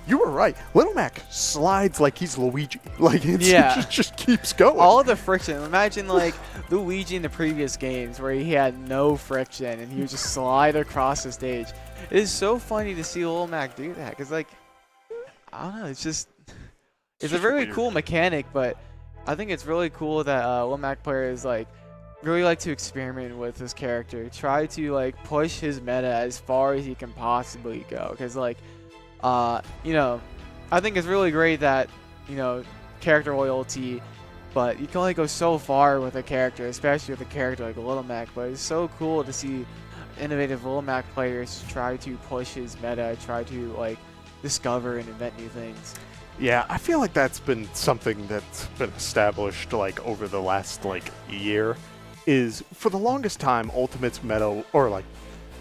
you were right. Little Mac slides like he's Luigi. Like, it just keeps going.
All of the friction. Imagine like Luigi in the previous games where he had no friction and he would just slide across the stage. It is so funny to see Little Mac do that because, like, I don't know, it's a very cool mechanic, but I think it's really cool that Little Mac players like really like to experiment with this character, try to like push his meta as far as he can possibly go. Because like, I think it's really great that character loyalty, but you can only go so far with a character, especially with a character like Little Mac. But it's so cool to see innovative Little Mac players try to push his meta, try to like discover and invent new things.
Yeah, I feel like that's been something that's been established like over the last like year, is for the longest time Ultimate's meta, or like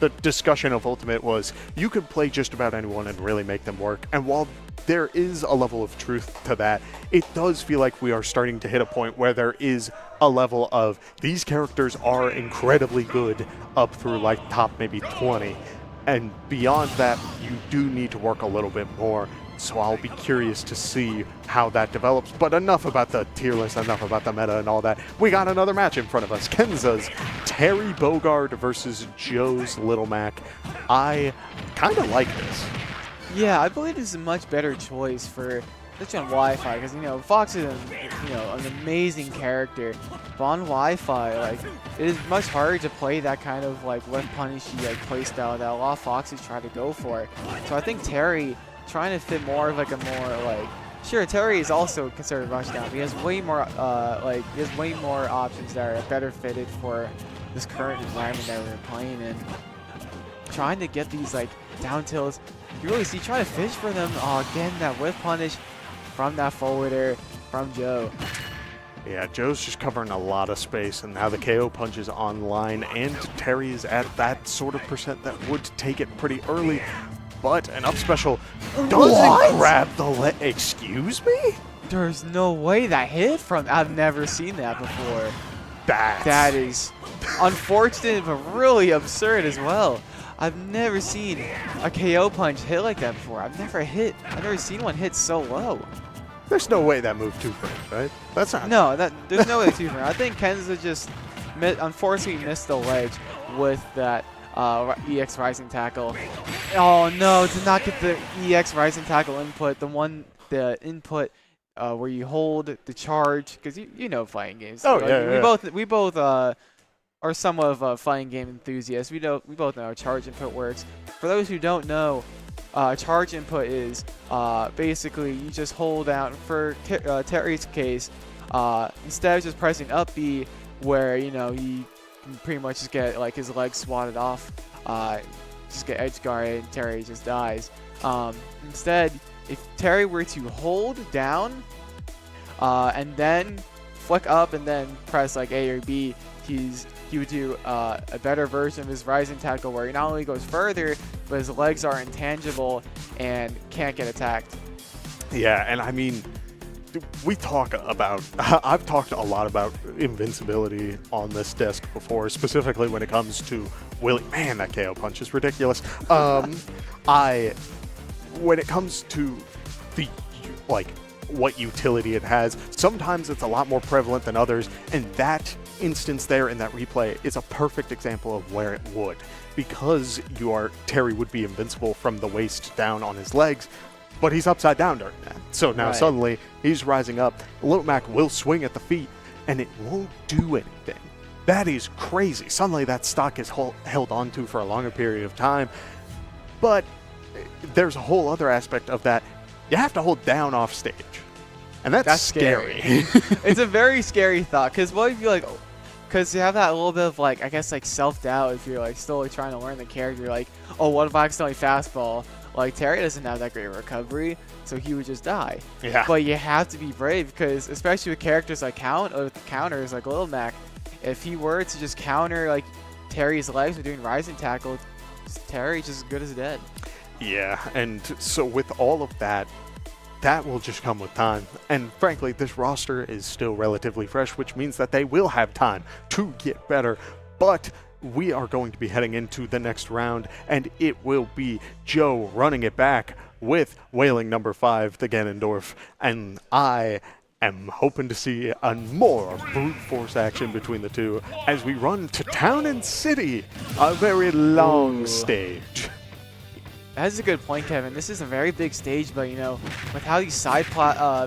the discussion of Ultimate, was you could play just about anyone and really make them work. And while there is a level of truth to that, it does feel like we are starting to hit a point where there is a level of these characters are incredibly good up through like top maybe 20. And beyond that, you do need to work a little bit more. So I'll be curious to see how that develops. But enough about the tier list, enough about the meta and all that. We got another match in front of us. Kenza's Terry Bogard versus Joe's Little Mac. I kind of like this.
Yeah, I believe this is a much better choice for, especially on Wi-Fi, because Fox is an amazing character. But on Wi-Fi, like, it is much harder to play that kind of like whiff punishy like playstyle that a lot of Foxes try to go for. So I think Terry trying to fit more of like a more like, sure, Terry is also considered rushdown, but he has way more options that are better fitted for this current environment that we're playing in. Trying to get these like down tilts, you really see trying to fish for them. Oh, again, that whiff punish from that forwarder from Joe.
Yeah, Joe's just covering a lot of space, and now the KO punch is online, and Terry is at that sort of percent that would take it pretty early. But an up special doesn't grab the leg. Excuse me?
There's no way that hit from. I've never seen that before. That is unfortunate, but really absurd as well. I've never seen a KO punch hit like that before. I've never seen one hit so low.
There's no way that moved 2 frames, right? That's not.
No, there's no way to I think Kenza just unfortunately missed the ledge with that EX Rising Tackle. Oh no, did not get the EX Rising Tackle input. The input where you hold the charge, because you know fighting games.
Oh,
like,
yeah.
We both are somewhat of fighting game enthusiasts. We both know how charge input works. For those who don't know, charge input is basically you just hold down, for Terry's case, instead of just pressing up B, where he can pretty much just get like his legs swatted off, just get edge guarded and Terry just dies. Instead, if Terry were to hold down and then flick up and then press like A or B, he would do a better version of his Rising Tackle, where he not only goes further, but his legs are intangible and can't get attacked.
Yeah, and I mean, I've talked a lot about invincibility on this desk before, specifically when it comes to Willie. Man, that KO punch is ridiculous. When it comes to the, what utility it has, sometimes it's a lot more prevalent than others, and that instance there in that replay is a perfect example of where it would, because Terry would be invincible from the waist down on his legs, but he's upside down during that. So now suddenly he's rising up. Little Mac will swing at the feet, and it won't do anything. That is crazy. Suddenly that stock is held onto for a longer period of time. But there's a whole other aspect of that. You have to hold down off stage. And that's scary.
It's a very scary thought, because what if you because you have that little bit of I guess self-doubt if you're still trying to learn the character, oh, what if I accidentally fastball? Terry doesn't have that great recovery, so he would just die.
Yeah.
But you have to be brave, because especially with characters like counters like Little Mac, if he were to just counter Terry's legs with doing Rising Tackle, Terry's just as good as dead.
Yeah, and so with all of that, that will just come with time. And frankly, this roster is still relatively fresh, which means that they will have time to get better. But we are going to be heading into the next round, and it will be Joe running it back with Wailing number 5, the Ganondorf. And I am hoping to see more brute force action between the two as we run to Town and City, a very long stage.
That's a good point, Kevin. This is a very big stage, but with how these side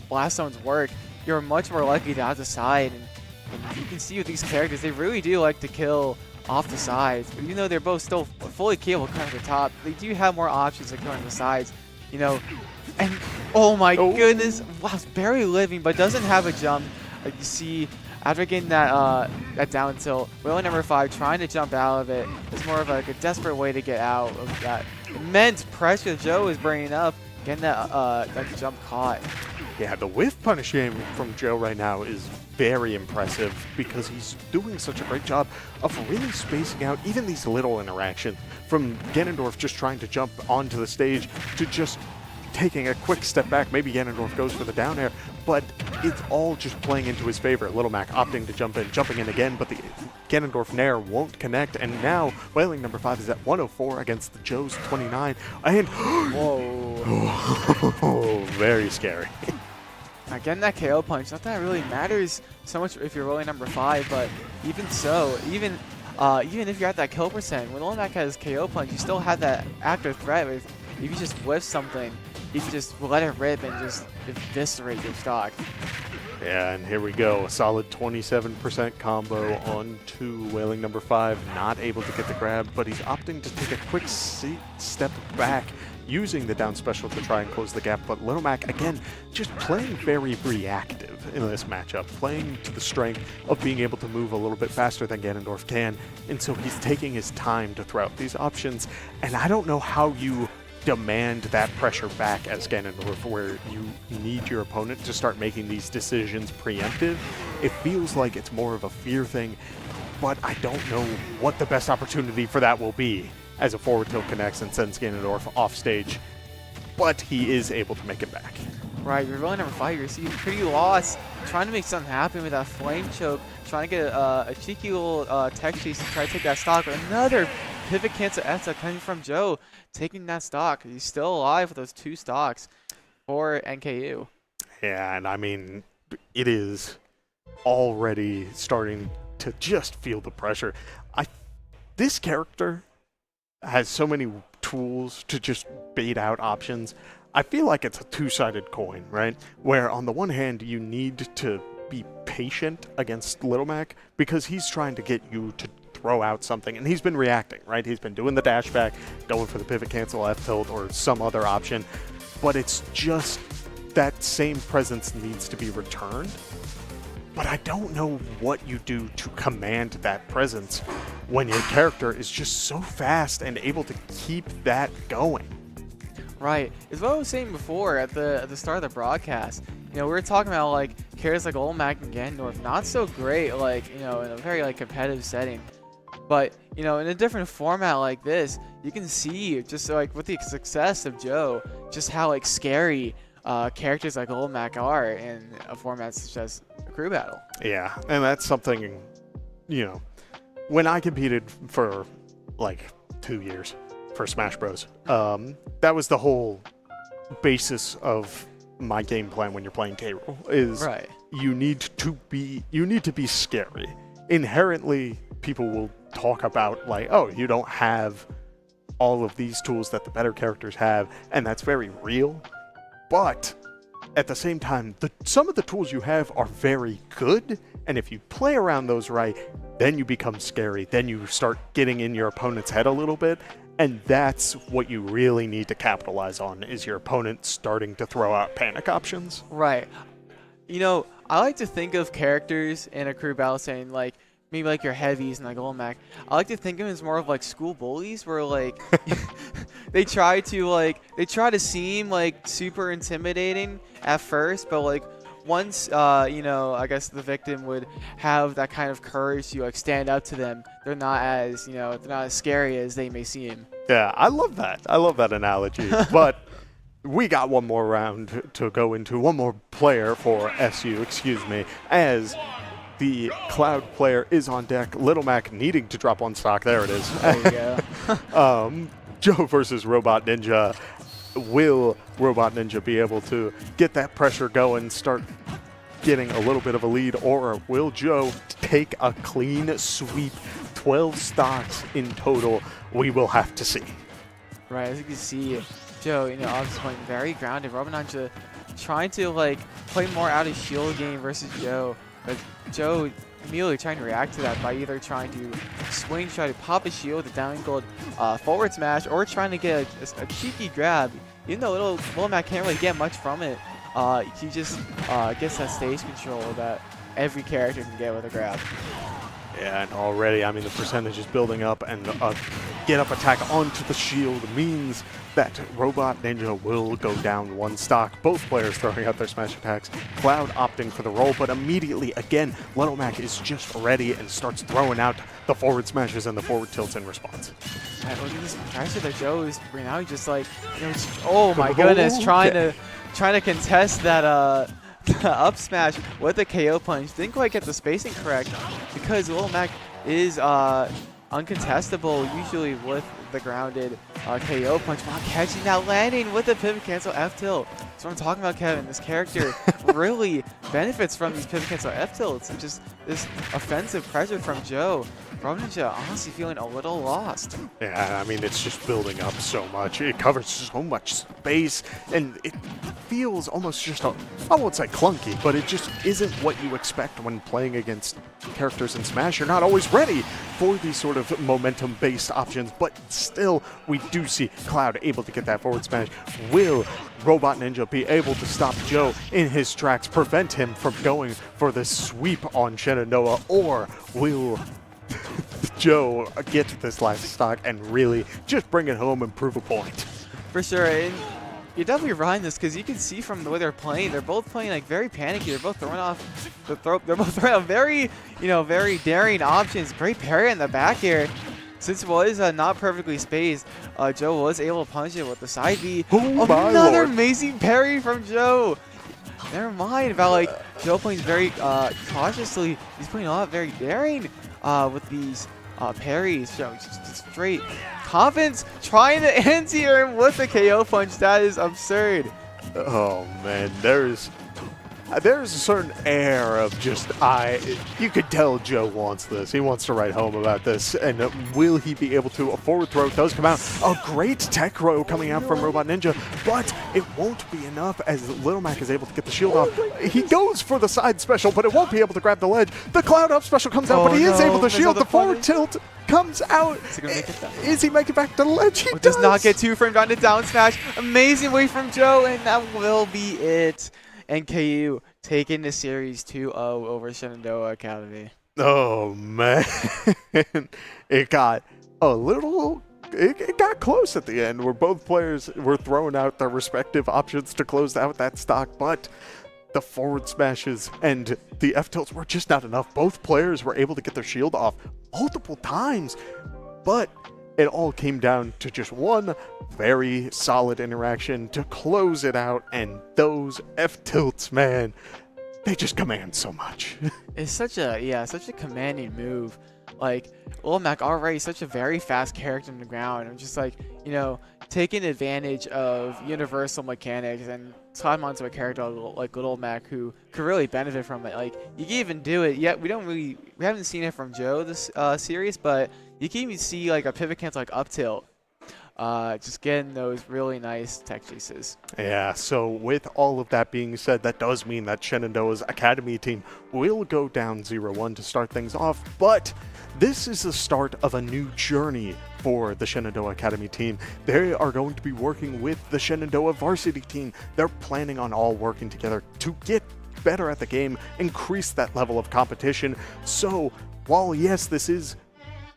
blast zones work, you're much more likely to have the side. And you can see with these characters, they really do like to kill off the sides. But even though they're both still fully capable of coming to the top, they do have more options of going to the sides. And oh my goodness, wow, it's barely living, but doesn't have a jump. You see, after getting that down tilt, Wailing number 5 trying to jump out of it. It's more of a desperate way to get out of that immense pressure Joe is bringing up, getting that jump caught.
Yeah, the whiff punish game from Joe right now is very impressive, because he's doing such a great job of really spacing out even these little interactions, from Ganondorf just trying to jump onto the stage to just taking a quick step back. Maybe Ganondorf goes for the down air, but it's all just playing into his favor. Little Mac opting to jumping in again, but the Ganondorf Nair won't connect, and now Wailing number 5 is at 104 against the Joe's 29, and whoa, very scary.
Getting that KO punch, not that it really matters so much if you're Wailing number 5, but even so, even if you're at that kill percent, when Little Mac has KO punch, you still have that active threat. If you just whiff something, you can just let it rip and just eviscerate your stock.
Yeah, and here we go. A solid 27% combo onto Wailing number 5. Not able to get the grab, but he's opting to take a quick step back, using the down special to try and close the gap. But Little Mac, again, just playing very reactive in this matchup, playing to the strength of being able to move a little bit faster than Ganondorf can. And so he's taking his time to throw out these options. And I don't know how you demand that pressure back as Ganondorf, where you need your opponent to start making these decisions preemptive. It feels like it's more of a fear thing, but I don't know what the best opportunity for that will be, as a forward tilt connects and sends Ganondorf off stage. But he is able to make it back.
Right, you're Wailing number 5, you're seeing pretty lost, trying to make something happen with that flame choke, trying to get a cheeky little tech chase to try to take that stock. Another pivot cancel Etta coming from Joe, taking that stock. He's still alive with those 2 stocks for NKU.
Yeah, and I mean, it is already starting to just feel the pressure. This character has so many tools to just bait out options. I feel like it's a two-sided coin, right? Where on the one hand, you need to be patient against Little Mac because he's trying to get you to throw out something, and he's been reacting, right? He's been doing the dash back, going for the pivot cancel F tilt or some other option, but it's just that same presence needs to be returned. But I don't know what you do to command that presence when your character is just so fast and able to keep that going.
Right. It's what I was saying before at the start of the broadcast. You know, we were talking about like characters like Old Mac and Gandorf, not so great, like, you know, in a very like competitive setting. But, you know, in a different format like this, you can see just like with the success of Joe, just how like scary characters like Old Mac are in a format such as a crew battle.
Yeah, and that's something, you know, when I competed for like 2 years for Smash Bros, that was the whole basis of my game plan when you're playing K-Rool is
right.
you need to be scary. Inherently, people will talk about like, oh, you don't have all of these tools that the better characters have, and that's very real. But at the same time, some of the tools you have are very good, and if you play around those right, then you become scary. Then you start getting in your opponent's head a little bit, and that's what you really need to capitalize on, is your opponent starting to throw out panic options.
Right. You know, I like to think of characters in a crew battle saying like, maybe like your heavies and like Old Mac. I like to think of them as more of like school bullies where like they try to seem like super intimidating at first, but like once you know, I guess the victim would have that kind of courage to like stand up to them, they're not as, you know, they're not as scary as they may seem.
Yeah, I love that. I love that analogy. But we got one more round to go into, one more player for SU, as the Cloud player is on deck. Little Mac needing to drop on stock. There it is.
There you go.
Joe versus Robotninja. Will Robotninja be able to get that pressure going, start getting a little bit of a lead, or will Joe take a clean sweep? 12 stocks in total. We will have to see.
Right, as you can see, Joe, you know, obviously playing very grounded. Robotninja trying to like play more out of shield game versus Joe. But Joe immediately trying to react to that by either trying to swing, try to pop a shield with a down angled forward smash, or trying to get a cheeky grab. Even though Little Mac can't really get much from it, he just gets that stage control that every character can get with a grab.
Yeah, and already, I mean, the percentage is building up, and a get-up attack onto the shield means that Robotninja will go down one stock. Both players throwing out their smash attacks. Cloud opting for the roll, but immediately, again, Little Mac is just ready and starts throwing out the forward smashes and the forward tilts in response.
Right, look at this pressure that Joe is right now. He's just like, you know, oh my goodness, trying to contest that up smash with a KO punch. Didn't quite get the spacing correct because Little Mac is uncontestable usually with the grounded KO punch while catching that landing with the pivot cancel F tilt. That's what I'm talking about, Kevin. This character really benefits from these pivot cancel F tilts and just this offensive pressure from Joe. Robotninja honestly feeling a little lost.
Yeah, I mean, it's just building up so much. It covers so much space, and it feels almost just, I won't say clunky, but it just isn't what you expect when playing against characters in Smash. You're not always ready for these sort of momentum-based options, but still, we do see Cloud able to get that forward smash. Will Robotninja be able to stop Joe in his tracks, prevent him from going for the sweep on Shenandoah, or will Joe get this last stock and really just bring it home and prove a point?
For sure, and you're definitely right this because you can see from the way they're playing, they're both playing like very panicky. They're both throwing off they're both throwing out very, you know, very daring options. Great parry in the back air. Since it was not perfectly spaced, Joe was able to punch it with the side B.
Oh,
another amazing parry from Joe. Never mind about like Joe playing very cautiously. He's playing a lot very daring with these parries. So just straight confidence, trying to anti-air him with the KO punch. That is absurd.
Oh man, there's there's a certain air of just, you could tell Joe wants this. He wants to write home about this. And will he be able to? A forward throw does come out. A great tech row coming out from Robotninja, but it won't be enough as Little Mac is able to get the shield off. He goes for the side special, but it won't be able to grab the ledge. The cloud up special comes out, but he is able to shield. The forward tilt comes out.
Is he gonna make it back?
Is he making it back to the ledge? He
does not get two framed on the down smash. Amazing way from Joe, and that will be it. NKU taking the series 2-0 over Shenandoah Academy.
Oh, man. It got a little... It got close at the end where both players were throwing out their respective options to close out that stock, but the forward smashes and the F-tilts were just not enough. Both players were able to get their shield off multiple times, but it all came down to just one very solid interaction to close it out, and those F-tilts, man, they just command so much.
It's such a commanding move. Like, Lil Mac already such a very fast character on the ground. I'm just like, taking advantage of universal mechanics and slot him onto a character like Lil Mac who could really benefit from it. Like, you can even do it. Yet we haven't seen it from Joe this series, but you can even see like a pivot cancel like up tilt. Just getting those really nice tech chases.
Yeah, so with all of that being said, that does mean that Shenandoah's Academy team will go down 0-1 to start things off, but this is the start of a new journey for the Shenandoah Academy team. They are going to be working with the Shenandoah Varsity team. They're planning on all working together to get better at the game, increase that level of competition. So while yes, this is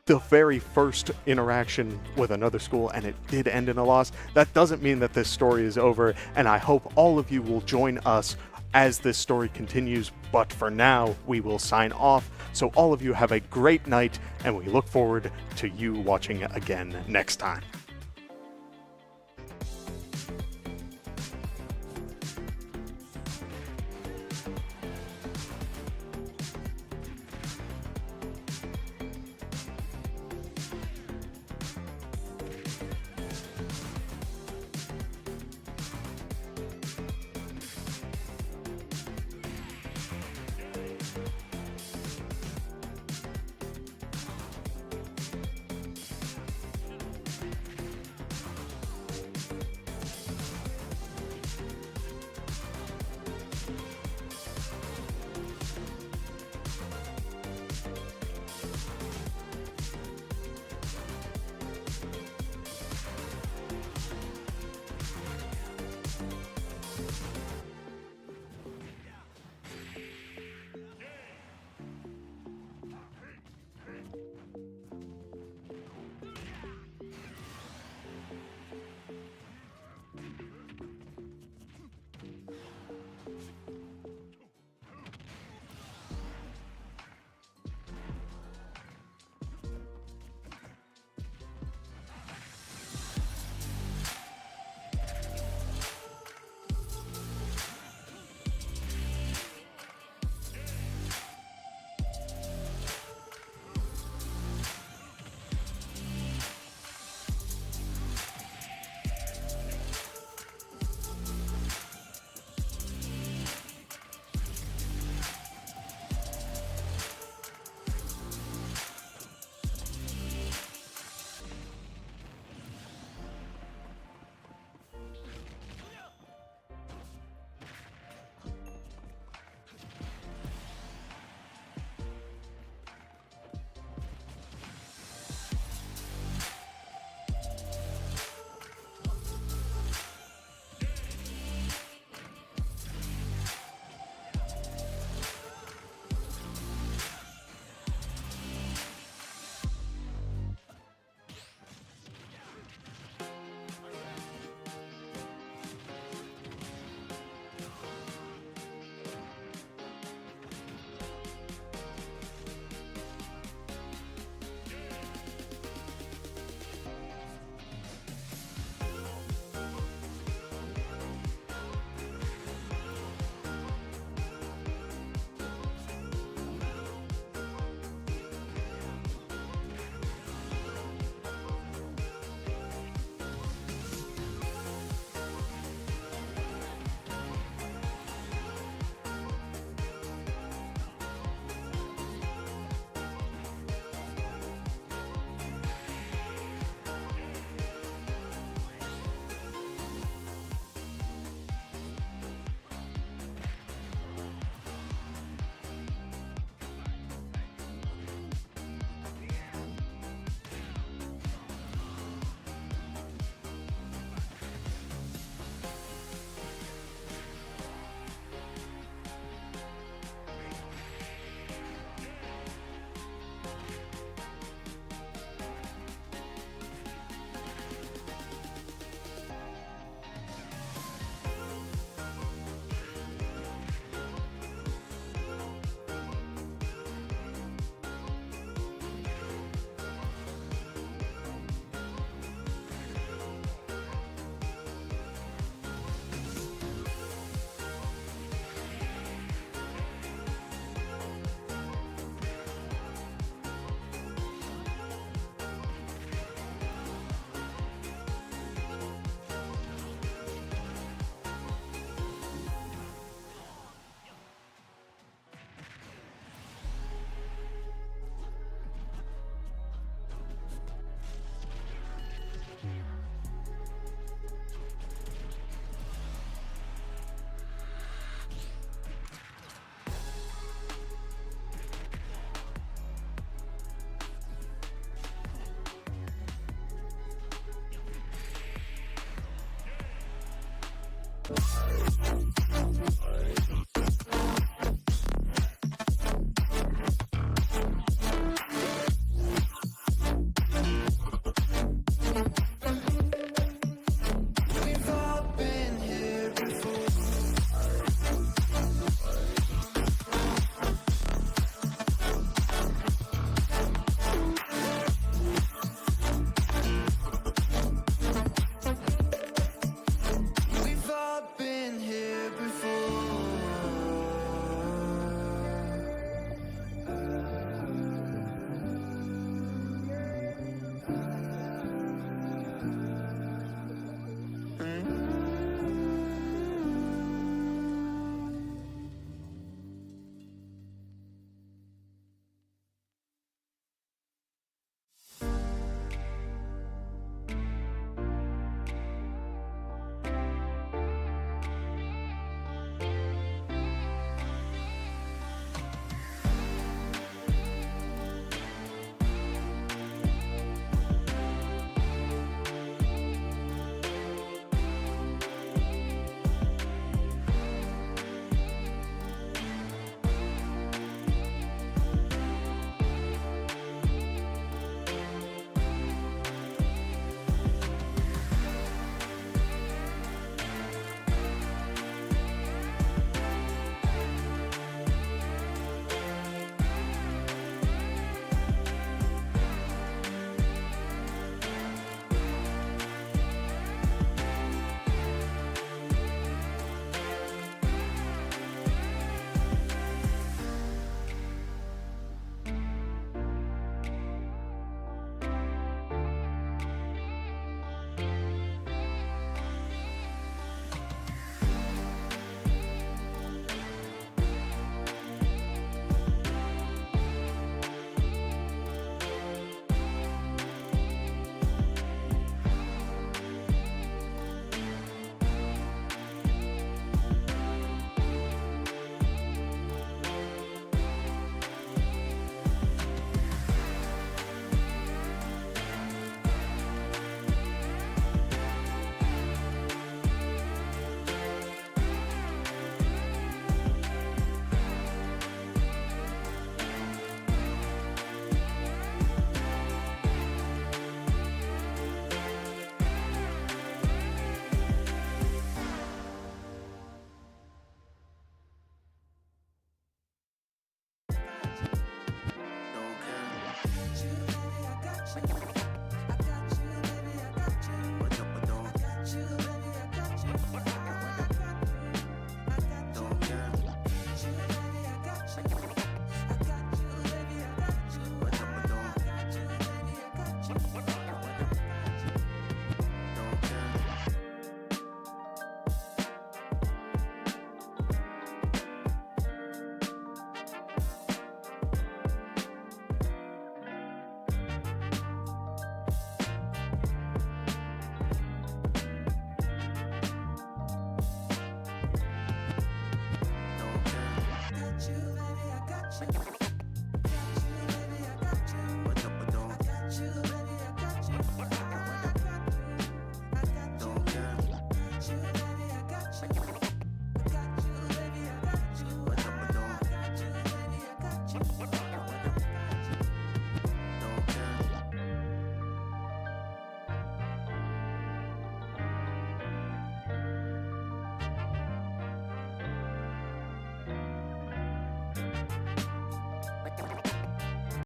the very first interaction with another school and it did end in a loss, that doesn't mean that this story is over, and I hope all of you will join us as this story continues. But for now, we will sign off. So all of you have a great night, and we look forward to you watching again next time.